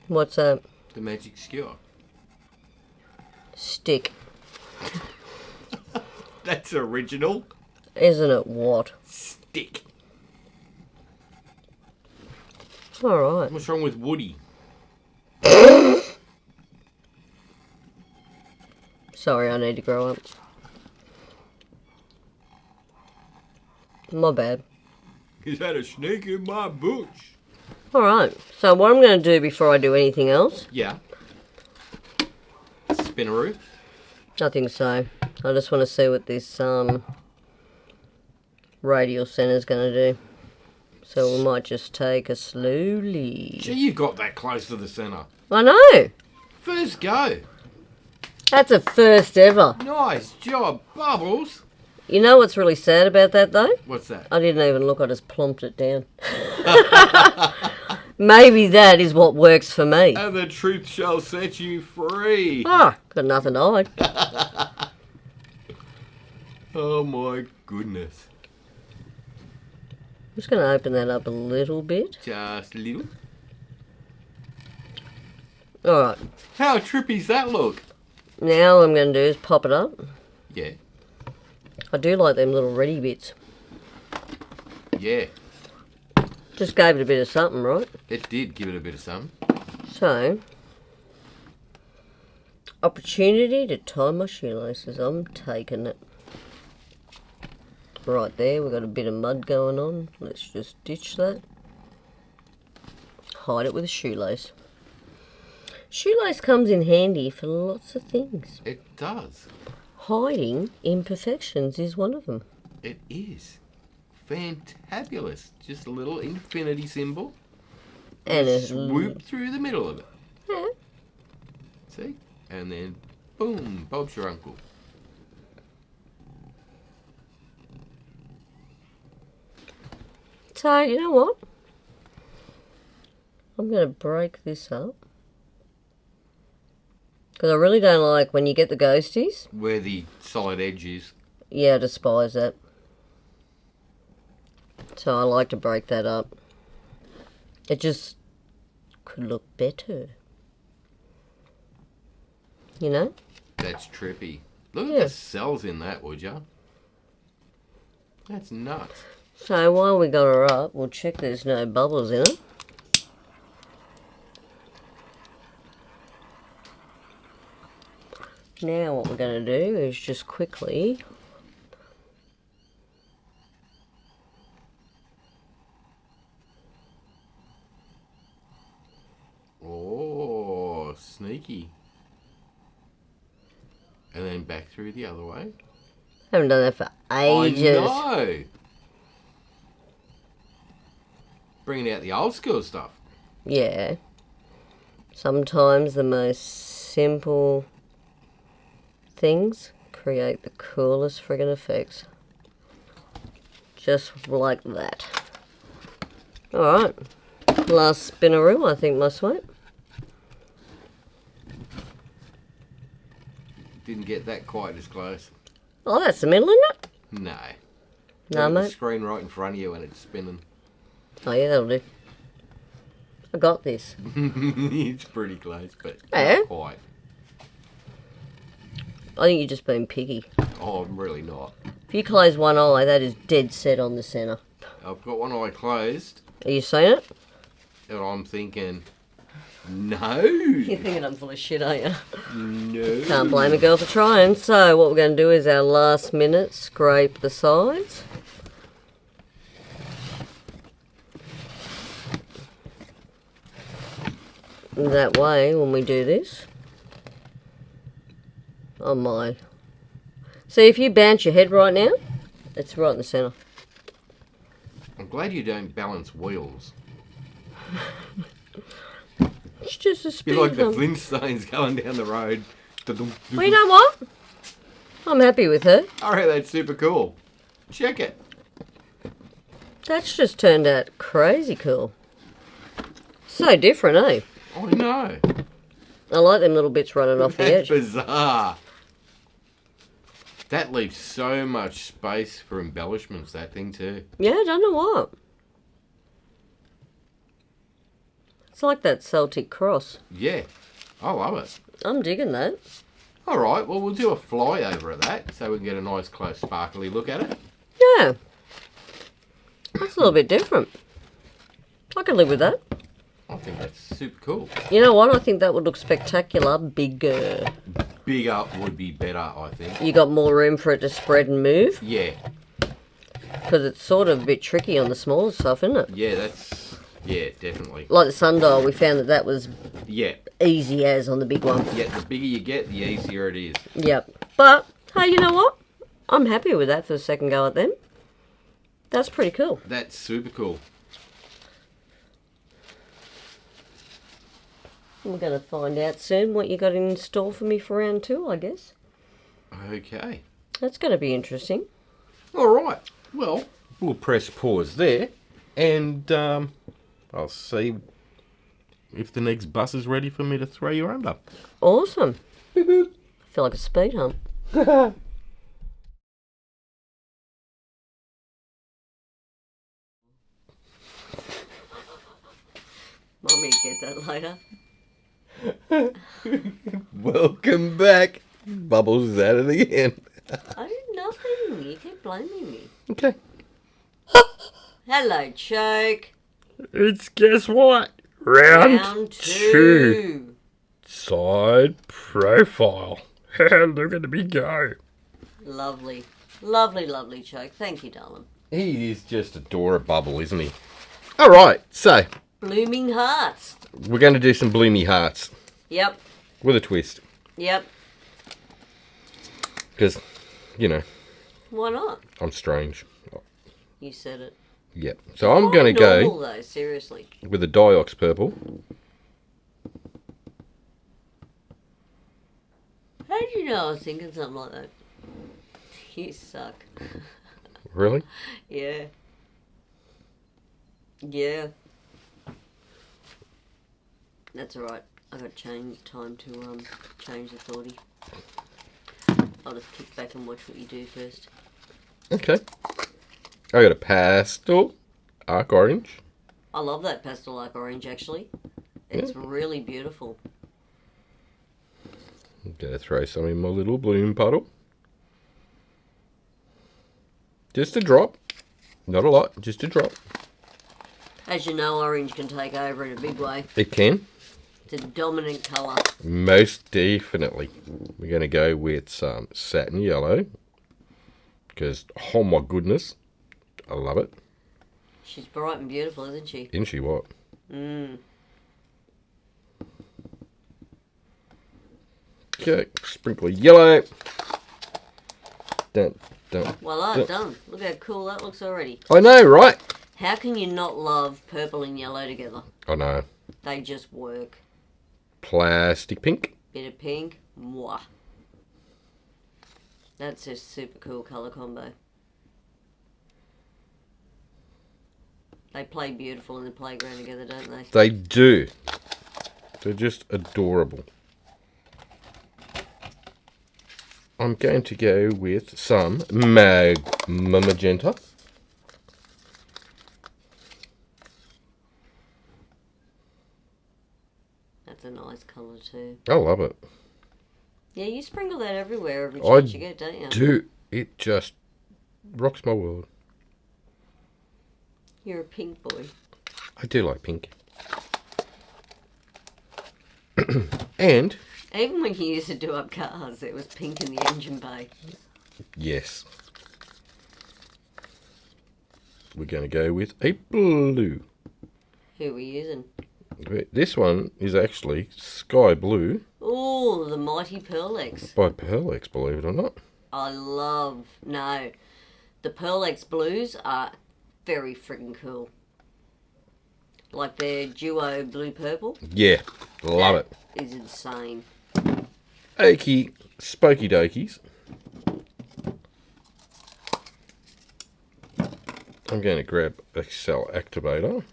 What's that? The magic skewer. Stick. That's original. Isn't it what? Stick. Alright. What's wrong with Woody? Sorry, I need to grow up. My bad. He's had a snake in my bush. Alright, so what I'm going to do before I do anything else, Yeah. Spinaroo. nothing so. I just want to see what this radial center's going to do. So we might just take a slowly. Gee, you got that close to the centre. I know! First go. That's a first ever. Nice job, Bubbles. You know what's really sad about that though? What's that? I didn't even look, I just plonked it down. Maybe that is what works for me. And the truth shall set you free. Ah, got nothing to hide. Oh my goodness. I'm just going to open that up a little bit. Just a little. Alright, How trippy's that look? now all I'm going to do is pop it up. Yeah. I do like them little ready bits. Yeah. Just gave it a bit of something, right? It did give it a bit of something. So, opportunity to tie my shoelaces. I'm taking it. Right there, we've got a bit of mud going on. Let's just ditch that. Hide it with a shoelace. Shoelace comes in handy for lots of things. It does. Hiding imperfections is one of them. It is. Fantabulous. Just a little infinity symbol. And a Swoop through the middle of it. yeah. See? And then, boom, Bob's your uncle. So, you know what? I'm going to break this up. Because I really don't like when you get the ghosties. Where the solid edge is. Yeah, I despise that. So I like to break that up. It just could look better. You know? That's trippy. Look Yeah. at the cells in that, would ya? That's nuts. So while we got her up, we'll check there's no bubbles in it. Now what we're going to do is just quickly Oh, sneaky. And then back through the other way. haven't done that for ages. I know. Bringing out the old school stuff. Yeah. Sometimes the most simple things create the coolest friggin' effects. Just like that. Alright. Last spinaroo, I think, my sweet. Didn't get that quite as close. Oh, that's the middle, isn't it? No. No, Got the mate. screen right in front of you and it's spinning. Oh, yeah, that'll do. I got this. It's pretty close, but Eh? not quite. I think you're just being picky. Oh, I'm really not. If you close one eye, that is dead set on the centre. I've got one eye closed Are you seeing it? and I'm thinking, no. You're thinking I'm full of shit, aren't you? No. Can't blame a girl for trying. So what we're going to do is our last minute scrape the sides. That way, when we do this, oh my. See, if you bounce your head right now, it's right in the centre. I'm glad you don't balance wheels. It's just a speed You're like the bump. Flintstones going down the road. Well, you know what? I'm happy with her. Alright, that's super cool. Check it. That's just turned out crazy cool. So different, eh? I know. I like them little bits running off the That's edge. bizarre. That leaves so much space for embellishments, that thing too. Yeah, I don't know what. It's like that Celtic cross. Yeah, I love it. I'm digging that. Alright, well we'll do a fly over at that so we can get a nice close sparkly look at it. Yeah. That's a little bit different. I can live with that. I think that's super cool. You know what? I think that would look spectacular bigger. Bigger would be better, I think. You got more room for it to spread and move. Yeah, Because it's sort of a bit tricky on the smaller stuff, isn't it? yeah, definitely. Like the sundial, we found that was Yeah, easy as on the big one. yeah, the bigger you get, the easier it is. Yep. But, hey, you know what? I'm happy with that for the second go at them. That's pretty cool. That's super cool. We're going to find out soon what you got in store for me for round 2, I guess. Okay. That's going to be interesting. Alright, well, we'll press pause there and I'll see if the next bus is ready for me to throw you under. Awesome. I feel like a speed hump. Mommy, get that later. Welcome back. Bubbles is at it again. I did nothing. You keep blaming me. Okay. Hello, Choke. It's guess what? Round, Round 2. 2. Side profile. Look at me go. Lovely. Lovely, lovely, Choke. Thank you, darling. He is just a Dora bubble, isn't he? Alright, so Blooming hearts. we're going to do some bloomy hearts Yep. with a twist. Yep. Because, you know, Why not? I'm strange. You said it. Yep. So I'm going to go Normal, though, seriously. with a Diox purple. How did you know I was thinking something like that? You suck. Really? Yeah. Yeah. That's alright. I got time to change the thoughty. I'll just kick back and watch what you do first. Okay. I got a pastel arc orange. I love that pastel arc orange actually. It's really beautiful. I'm going to throw some in my little bloom puddle. Just a drop. Not a lot, just a drop. As you know, orange can take over in a big way. It can. It's a dominant colour. Most definitely. We're going to go with some satin yellow. Because, oh my goodness, I love it. She's bright and beautiful, isn't she? Isn't she what? Okay, sprinkle of yellow. Dun, dun, Voila, done. Look how cool that looks already. I know, right? How can you not love purple and yellow together? I know. They just work. Plastic pink. Bit of pink. Mwah. That's a super cool colour combo. They play beautiful in the playground together, don't they? They do. They're just adorable. I'm going to go with some magenta. That's a nice colour too. I love it. Yeah, you sprinkle that everywhere every chance you get, don't you? Do. It just rocks my world. You're a pink boy. I do like pink. And Even when you used to do up cars, it was pink in the engine bay. yes, we're going to go with a blue. Who are we using? This one is actually sky blue Oh, the mighty Pearlex. by Pearlex, believe it or not. No, the Pearlex blues are very freaking cool. Like their duo blue-purple. Yeah, love it. Is insane. Okie spokey dokies. I'm going to grab a cell activator.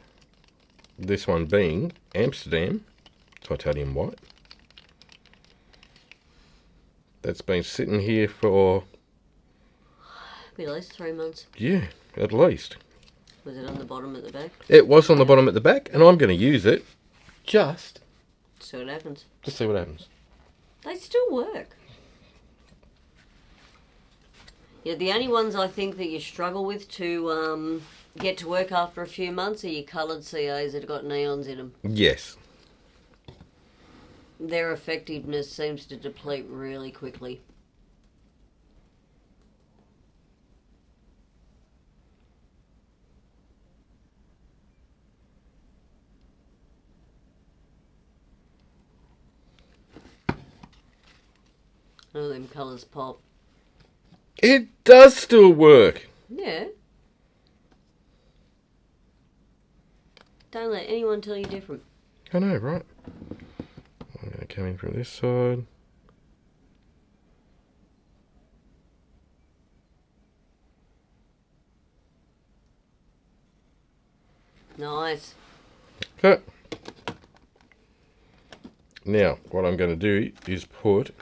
This one being Amsterdam titanium white. That's been sitting here for, At least 3 months. yeah, at least. Was it on the bottom at the back? It was on the bottom at the back, and I'm going to use it just See what happens. to see what happens. They still work. Yeah, the only ones I think that you struggle with to get to work after a few months are your coloured CAs that have got neons in them. Yes. Their effectiveness seems to deplete really quickly. Oh, them colours pop. It does still work. Yeah. Don't let anyone tell you different. I know, right? I'm going to come in from this side. Nice. Okay. Now, what I'm going to do is put...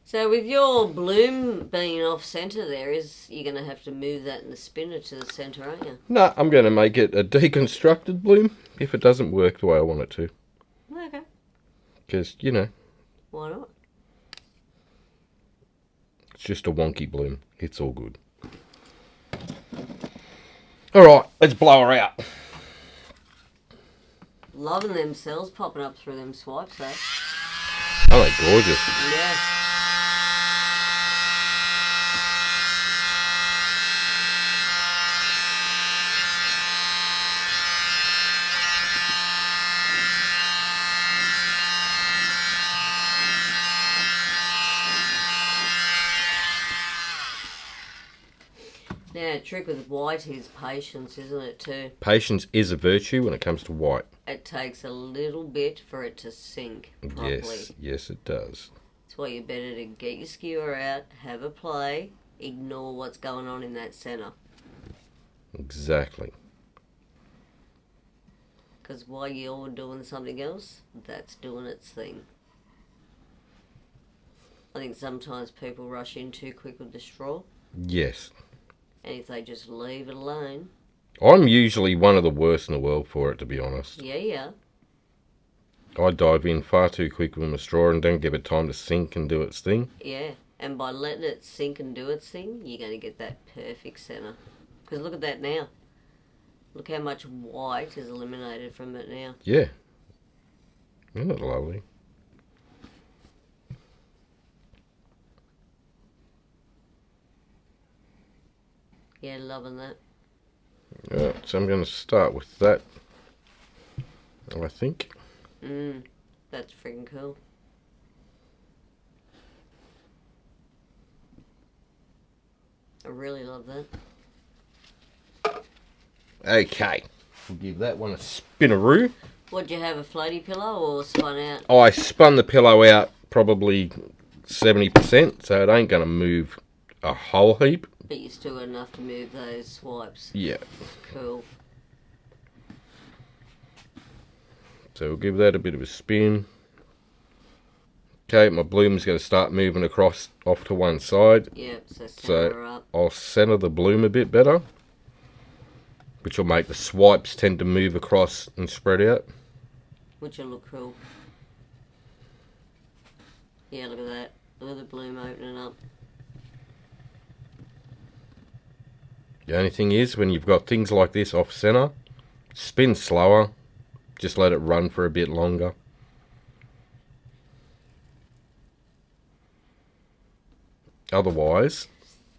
So with your bloom being off centre there, you're going to have to move that in the spinner to the centre, aren't you? No, I'm going to make it a deconstructed bloom if it doesn't work the way I want it to. Okay. Because, you know, Why not? it's just a wonky bloom. It's all good. Alright, let's blow her out. Loving them cells popping up through them swipes, though. Oh, they're gorgeous. Yeah. Now, the trick with white is patience, isn't it, too? Patience is a virtue when it comes to white. It takes a little bit for it to sink properly. Yes, it does. That's why you're better to get your skewer out, have a play, ignore what's going on in that centre. Exactly. Because while you're doing something else, that's doing its thing. I think sometimes people rush in too quick with the straw. Yes. And if they just leave it alone. I'm usually one of the worst in the world for it, to be honest. Yeah. I dive in far too quick with my straw and don't give it time to sink and do its thing. Yeah, and by letting it sink and do its thing, you're going to get that perfect centre. Because look at that now. Look how much white is eliminated from it now. Yeah. Isn't that lovely? Yeah, loving that. Right, so I'm going to start with that, I think. That's freaking cool. I really love that. Okay. We'll give that one a spinaroo. What, do you have a floaty pillow or spun out? I spun the pillow out probably 70%, so it ain't going to move a whole heap. But you still got enough to move those swipes. Yeah. Cool. So we'll give that a bit of a spin. Okay, my bloom's going to start moving across off to one side. Yep, so centre her up. I'll centre the bloom a bit better, which will make the swipes tend to move across and spread out. Which will look cool. Yeah, look at that. Look at the bloom opening up. The only thing is, when you've got things like this off centre, spin slower. Just let it run for a bit longer. Otherwise,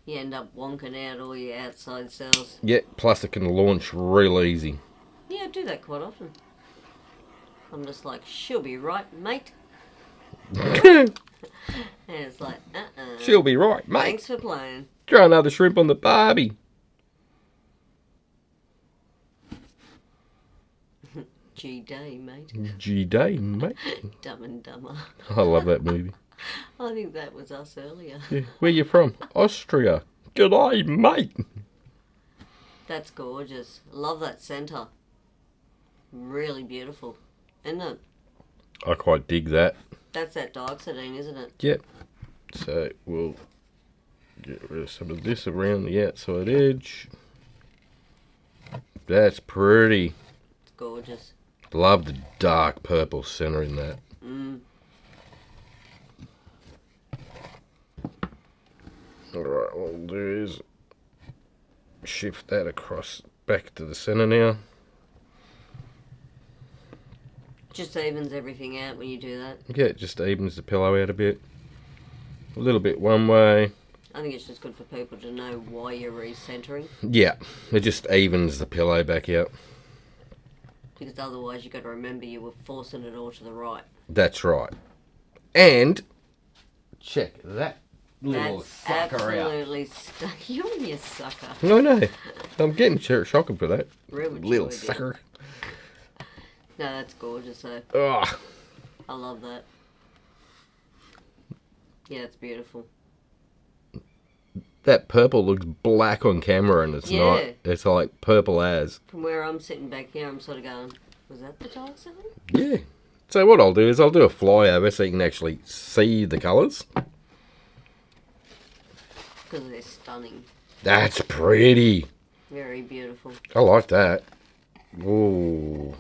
You end up wonking out all your outside cells. yeah, plus it can launch real easy. Yeah, I do that quite often. I'm just like, she'll be right, mate. And it's like, She'll be right, mate. Thanks for playing. Throw another shrimp on the barbie. G-Day, mate. G-Day, mate. Dumb and Dumber. I love that movie. I think that was us earlier. Yeah. Where you from? Austria. G'day, mate. That's gorgeous. Love that centre. Really beautiful. Isn't it? I quite dig that. That's that dioxidine, isn't it? Yep. So we'll get rid of some of this around the outside edge. That's pretty. It's gorgeous. Love the dark purple centre in that. Alright, what we'll do is shift that across back to the centre now. Just evens everything out when you do that. Yeah, it just evens the pillow out a bit. A little bit one way. I think it's just good for people to know why you're recentering. Yeah, it just evens the pillow back out. Because otherwise you've got to remember you were forcing it all to the right. That's right. And check that little That's sucker absolutely stuck. You and your sucker. out. I know. I'm getting shocking for that. Real mature, Little dear. sucker. No, that's gorgeous though. Ugh. I love that. Yeah, it's beautiful. That purple looks black on camera and it's Yeah. not. It's like purple as. From where I'm sitting back here, I'm sort of going, was that the dioxide? Yeah. So what I'll do is I'll do a flyover so you can actually see the colours. Because they're stunning. That's pretty. Very beautiful. I like that. Ooh.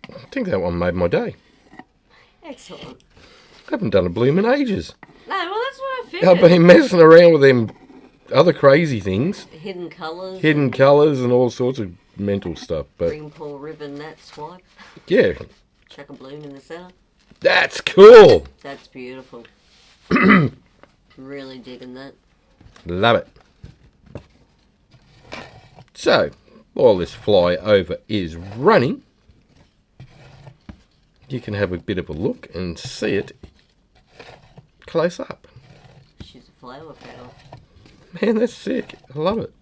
I think that one made my day. Excellent. I haven't done a bloom in ages. No, well, that's what I figured. I've been messing around with them other crazy things. Hidden colours. Hidden colours and all sorts of mental stuff. But Bring Paul Ribbon, that swipe. yeah, Chuck a bloom in the centre. that's cool. That's beautiful. Really digging that. Love it. So, while this flyover is running, you can have a bit of a look and see it close up. She's a flower petal. Man, that's sick. I love it.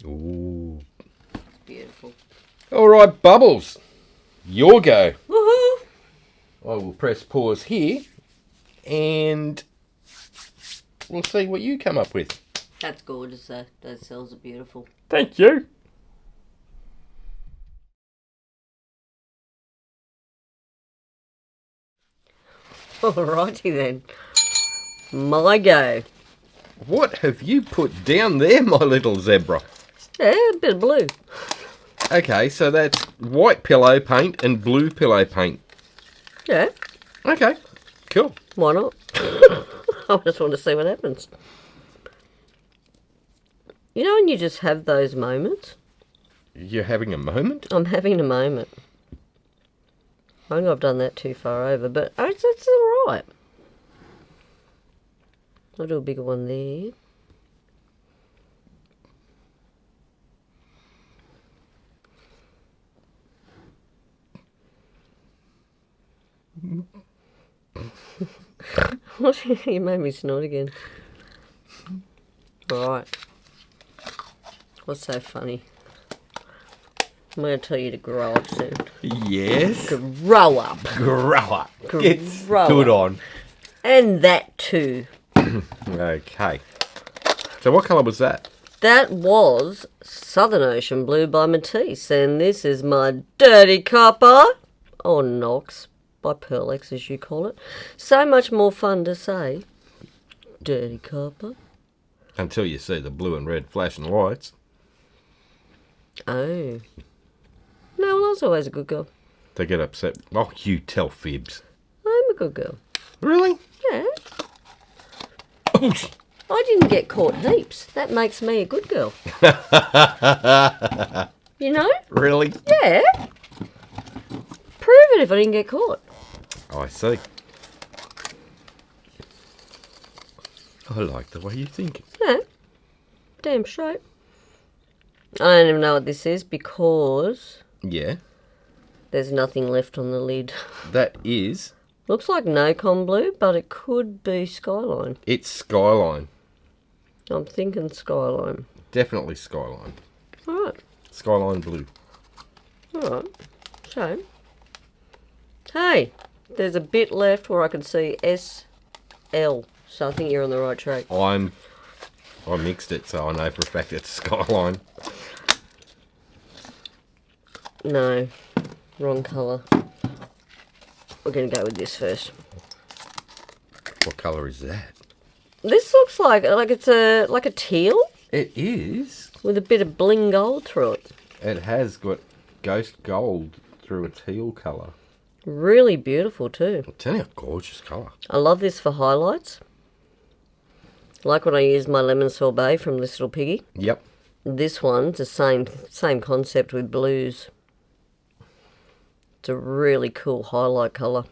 Ooh. It's beautiful. All right, Bubbles. Your go. Woohoo! I will press pause here and and see what you come up with. That's gorgeous, though. Those cells are beautiful. Thank you. Alrighty then. My go. What have you put down there, my little zebra? Yeah, a bit of blue. Okay, so that's white pillow paint and blue pillow paint. Yeah, Okay, cool. why not? I just want to see what happens. You know when you just have those moments? You're having a moment? I'm having a moment. I think I've done that too far over, but it's alright. I'll do a bigger one there. You made me snort again. Alright. What's so funny? I'm going to tell you to grow up soon. Yes. Grow up. Grow up. It's Grow good up. on. And that too. Okay. So what colour was that? That was Southern Ocean Blue by Matisse. And this is my Dirty Copper. Or Nox by Pearlex, as you call it. So much more fun to say. Dirty Copper. Until you see the blue and red flashing lights. Oh. No, well, I was always a good girl. They get upset. Oh, you tell fibs. I'm a good girl. Really? Yeah. Oh, I didn't get caught heaps. That makes me a good girl. You know? really? Yeah. Prove it if I didn't get caught. Oh, I see. I like the way you think. Yeah. Damn straight. I don't even know what this is because Yeah. there's nothing left on the lid. That is... Looks like Nocon blue, but it could be Skyline. It's Skyline. I'm thinking Skyline. Definitely Skyline. Alright. Skyline blue. Alright. So. Hey, there's a bit left where I can see SL. So I think you're on the right track. I mixed it, so I know for a fact it's Skyline. No. Wrong colour. We're going to go with this first. What colour is that? This looks like it's like a teal It is. with a bit of bling gold through it. It has got ghost gold through a teal colour. Really beautiful too. I'm telling you, a gorgeous colour. I love this for highlights. Like when I used my lemon sorbet from this little piggy. Yep. This one's the same concept with blues. It's a really cool highlight colour.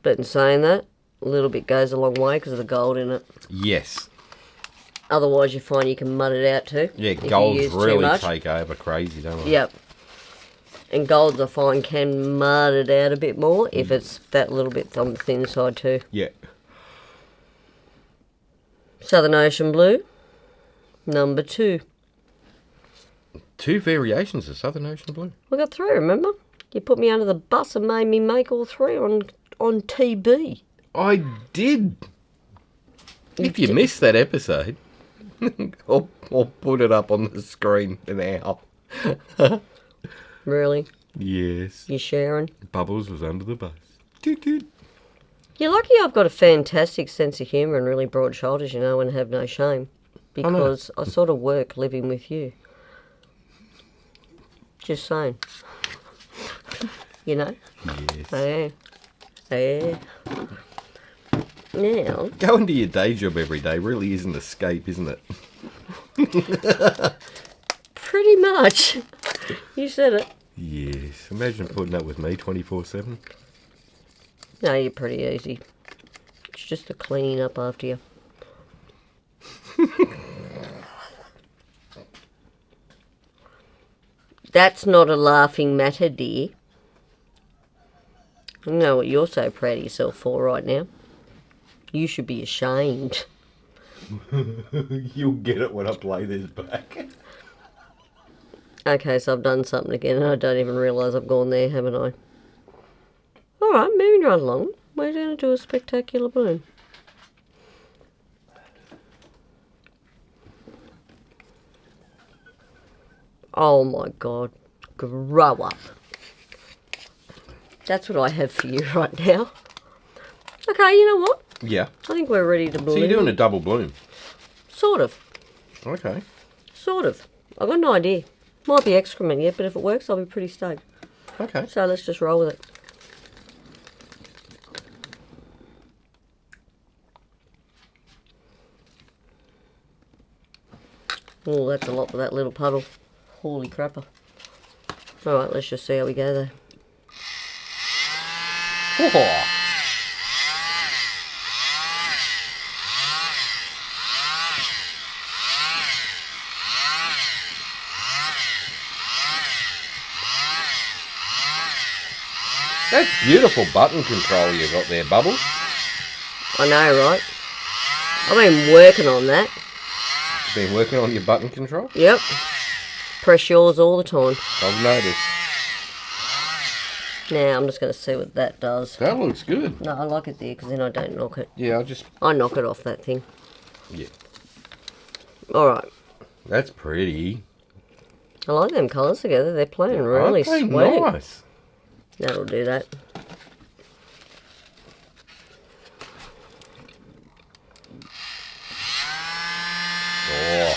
But in saying that, a little bit goes a long way because of the gold in it. Yes. Otherwise you find you can mud it out too. Yeah, if you golds use too really much. take over crazy, don't they? Yep. And golds I find can mud it out a bit more if it's that little bit on the thin side too. Yeah. Southern Ocean Blue, number 2. 2 variations of Southern Ocean blue. We got 3, remember? You put me under the bus and made me make all 3 on TB. I did. If you missed that episode, I'll put it up on the screen now. Really? Yes. You sharing? Bubbles was under the bus. Toot toot. You're lucky I've got a fantastic sense of humour and really broad shoulders, you know, and have no shame. Because I sort of work living with you. Just saying. You know? Yes. Yeah. Now, Going to your day job every day really is an escape, isn't it? pretty much. You said it. Yes. Imagine putting up with me 24/7. No, you're pretty easy. It's just the cleaning up after you. That's not a laughing matter, dear. I know what you're so proud of yourself for right now. You should be ashamed. You'll get it when I play this back. Okay, so I've done something again and I don't even realise I've gone there, haven't I? Alright, moving right along. We're going to do a spectacular balloon. Oh my God. Grow up. That's what I have for you right now. Okay, you know what? Yeah. I think we're ready to bloom. So you're doing a double bloom. Sort of. Okay. Sort of. I've got an idea. Might be excrement yet, but if it works, I'll be pretty stoked. Okay. So let's just roll with it. Oh, that's a lot for that little puddle. Holy crapper. Alright, let's just see how we go there. Oh. That's beautiful button control you got there, Bubbles. I know, right? I've been working on that. Been working on your button control? Yep. Press yours all the time. I've noticed. Now, I'm just going to see what that does. That looks good. No, I like it there because then I don't knock it. Yeah, I knock it off that thing. Yeah. Alright. That's pretty. I like them colours together. They're playing really Okay, sweet. nice. That'll do that. Oh.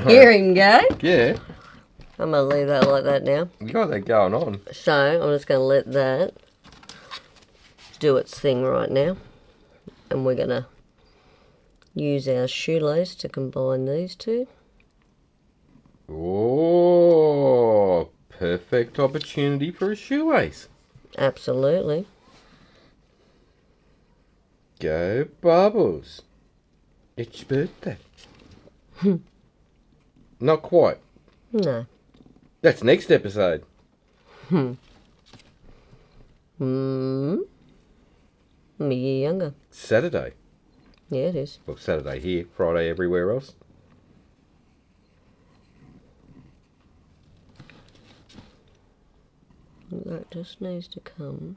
Here you go. Yeah, I'm going to leave that like that now. you got that going on. So, I'm just going to let that do its thing right now. And we're going to use our shoelace to combine these two. Oh, perfect opportunity for a shoelace. Absolutely. Go Bubbles. It's your birthday. Not quite. No. That's next episode. I'm a year younger. Saturday. Yeah, it is. Well, Saturday here, Friday everywhere else. That just needs to come.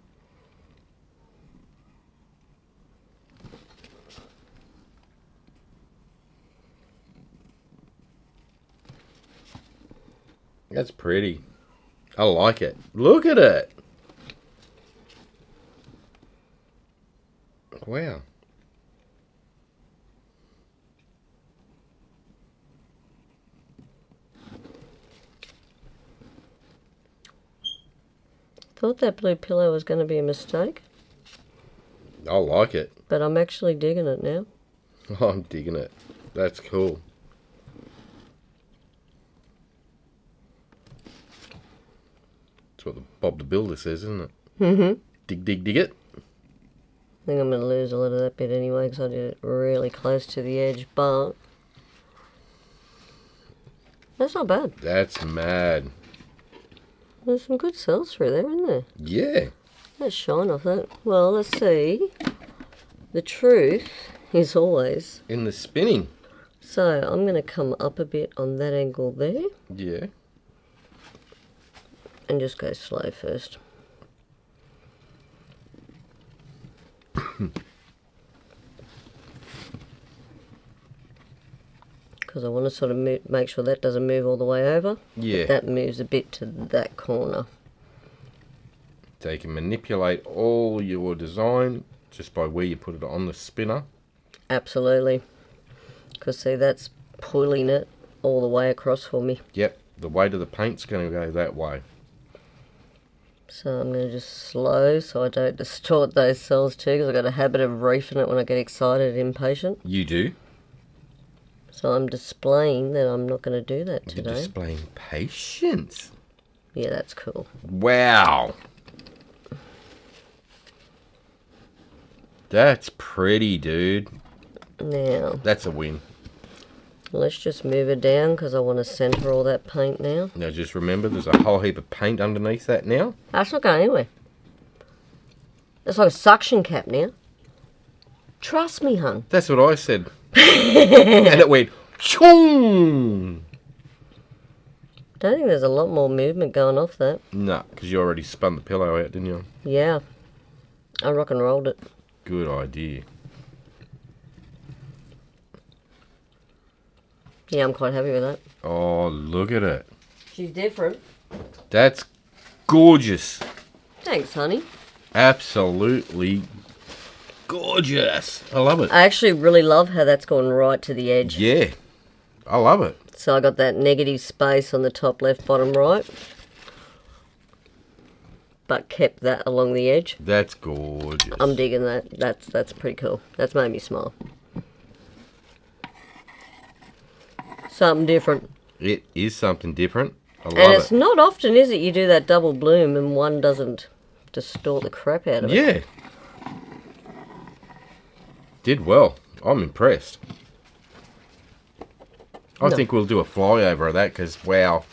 That's pretty. I like it. Look at it. Wow. Thought that blue pillow was going to be a mistake, I like it. but I'm actually digging it now. I'm digging it. That's cool. That's what the Bob the Builder says, isn't it? Mm-hmm. Dig, dig, dig it. I think I'm going to lose a lot of that bit anyway because I did it really close to the edge, but that's not bad. That's mad. There's some good cells through there, isn't there? Yeah. Let's shine off that. Well, let's see. The truth is always... In the spinning. So, I'm going to come up a bit on that angle there Yeah. and just go slow first. Because I want to sort of make sure that doesn't move all the way over. Yeah. That moves a bit to that corner. So you can manipulate all your design just by where you put it on the spinner. Absolutely. Because see, that's pulling it all the way across for me. Yep. The weight of the paint's going to go that way. So I'm going to just slow so I don't distort those cells too, because I've got a habit of reefing it when I get excited and impatient. You do. So I'm displaying that I'm not going to do that You're today. displaying patience. Yeah, that's cool. Wow. That's pretty, dude. Now, That's a win. let's just move it down because I want to centre all that paint now. Now just remember, there's a whole heap of paint underneath that now. That's not going anywhere. It's like a suction cap now. Trust me, hun. That's what I said. And it went, choong! Don't think there's a lot more movement going off that. No, because you already spun the pillow out, didn't you? Yeah. I rock and rolled it. Good idea. Yeah, I'm quite happy with that. Oh, look at it. She's different. That's gorgeous. Thanks, honey. Absolutely gorgeous. I love it. I actually really love how that's gone right to the edge. Yeah, I love it. So I got that negative space on the top left, bottom right. But kept that along the edge. That's gorgeous. I'm digging that. That's pretty cool. That's made me smile. Something different. It is something different. I love And it's it. not often, is it, you do that double bloom and one doesn't distort the crap out of it. Yeah. Did well. I'm impressed. I think we'll do a flyover of that because, wow.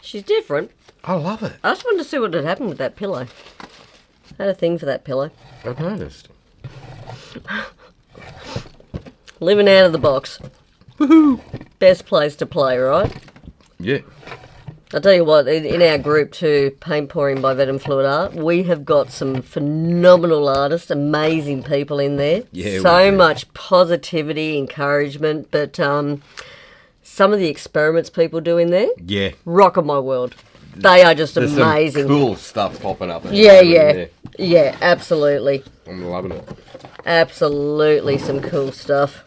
She's different. I love it. I just wanted to see what had happened with that pillow. I had a thing for that pillow. I've noticed. Living out of the box. Woohoo! Best place to play, right? Yeah. I'll tell you what, in our group too, Paint Pouring by Venomfluidart, we have got some phenomenal artists, amazing people in there. Yeah, so we do. much positivity, encouragement, but some of the experiments people do in there, Yeah. rock of my world. They are just There's amazing. some cool stuff popping up. Yeah, absolutely. I'm loving it. Absolutely some cool stuff.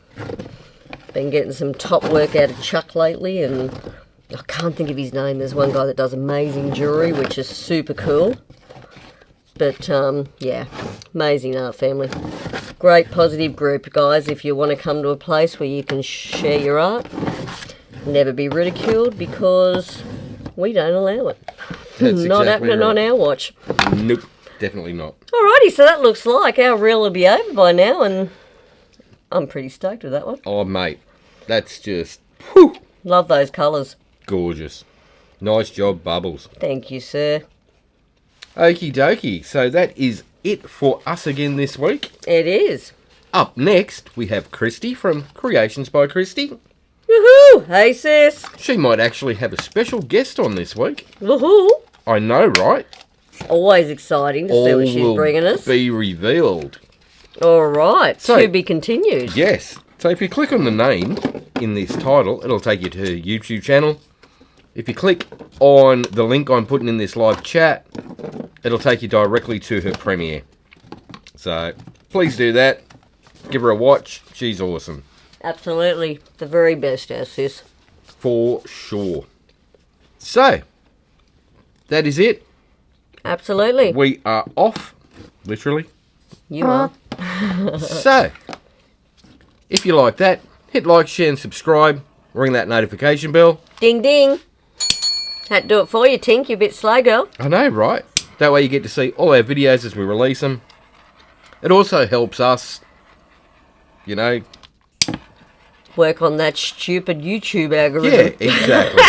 Been getting some top work out of Chuck lately, and I can't think of his name. There's one guy that does amazing jewellery, which is super cool. But, yeah, amazing art family. Great positive group, guys. If you want to come to a place where you can share your art, never be ridiculed because we don't allow it. That's Not exactly happening on right. our watch. Nope. Definitely not. Alrighty, so that looks like our reel will be over by now, and I'm pretty stoked with that one. Oh, mate. That's just whew, Love those colours. gorgeous. Nice job, Bubbles. Thank you, sir. Okie dokie. So that is it for us again this week. It is. Up next, we have Kristey from Creations by Kristey. Woohoo! Hey, sis. She might actually have a special guest on this week. Woohoo! I know, right? Always exciting to see what she's will bringing us. be revealed. All right, So- to be continued. Yes. So if you click on the name in this title, it'll take you to her YouTube channel. If you click on the link I'm putting in this live chat, it'll take you directly to her premiere. So please do that. Give her a watch. She's awesome. Absolutely. The very best, our sis. For sure. So, that is it. Absolutely. We are off. Literally. You are. So, if you like that, hit like, share and subscribe. Ring that notification bell. Ding, ding. Had to do it for you, Tink. You're a bit slow, girl. I know, right? That way you get to see all our videos as we release them. It also helps us, you know. Work on that stupid YouTube Yeah, algorithm. exactly.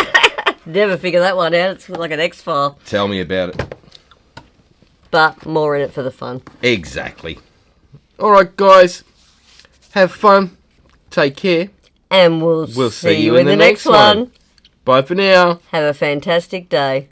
Never figure that one out. It's like an X-file. Tell me about it. But more in it for the fun. Exactly. Alright, guys. Have fun. Take care. And we'll We'll see you in the next one. Bye for now. Have a fantastic day.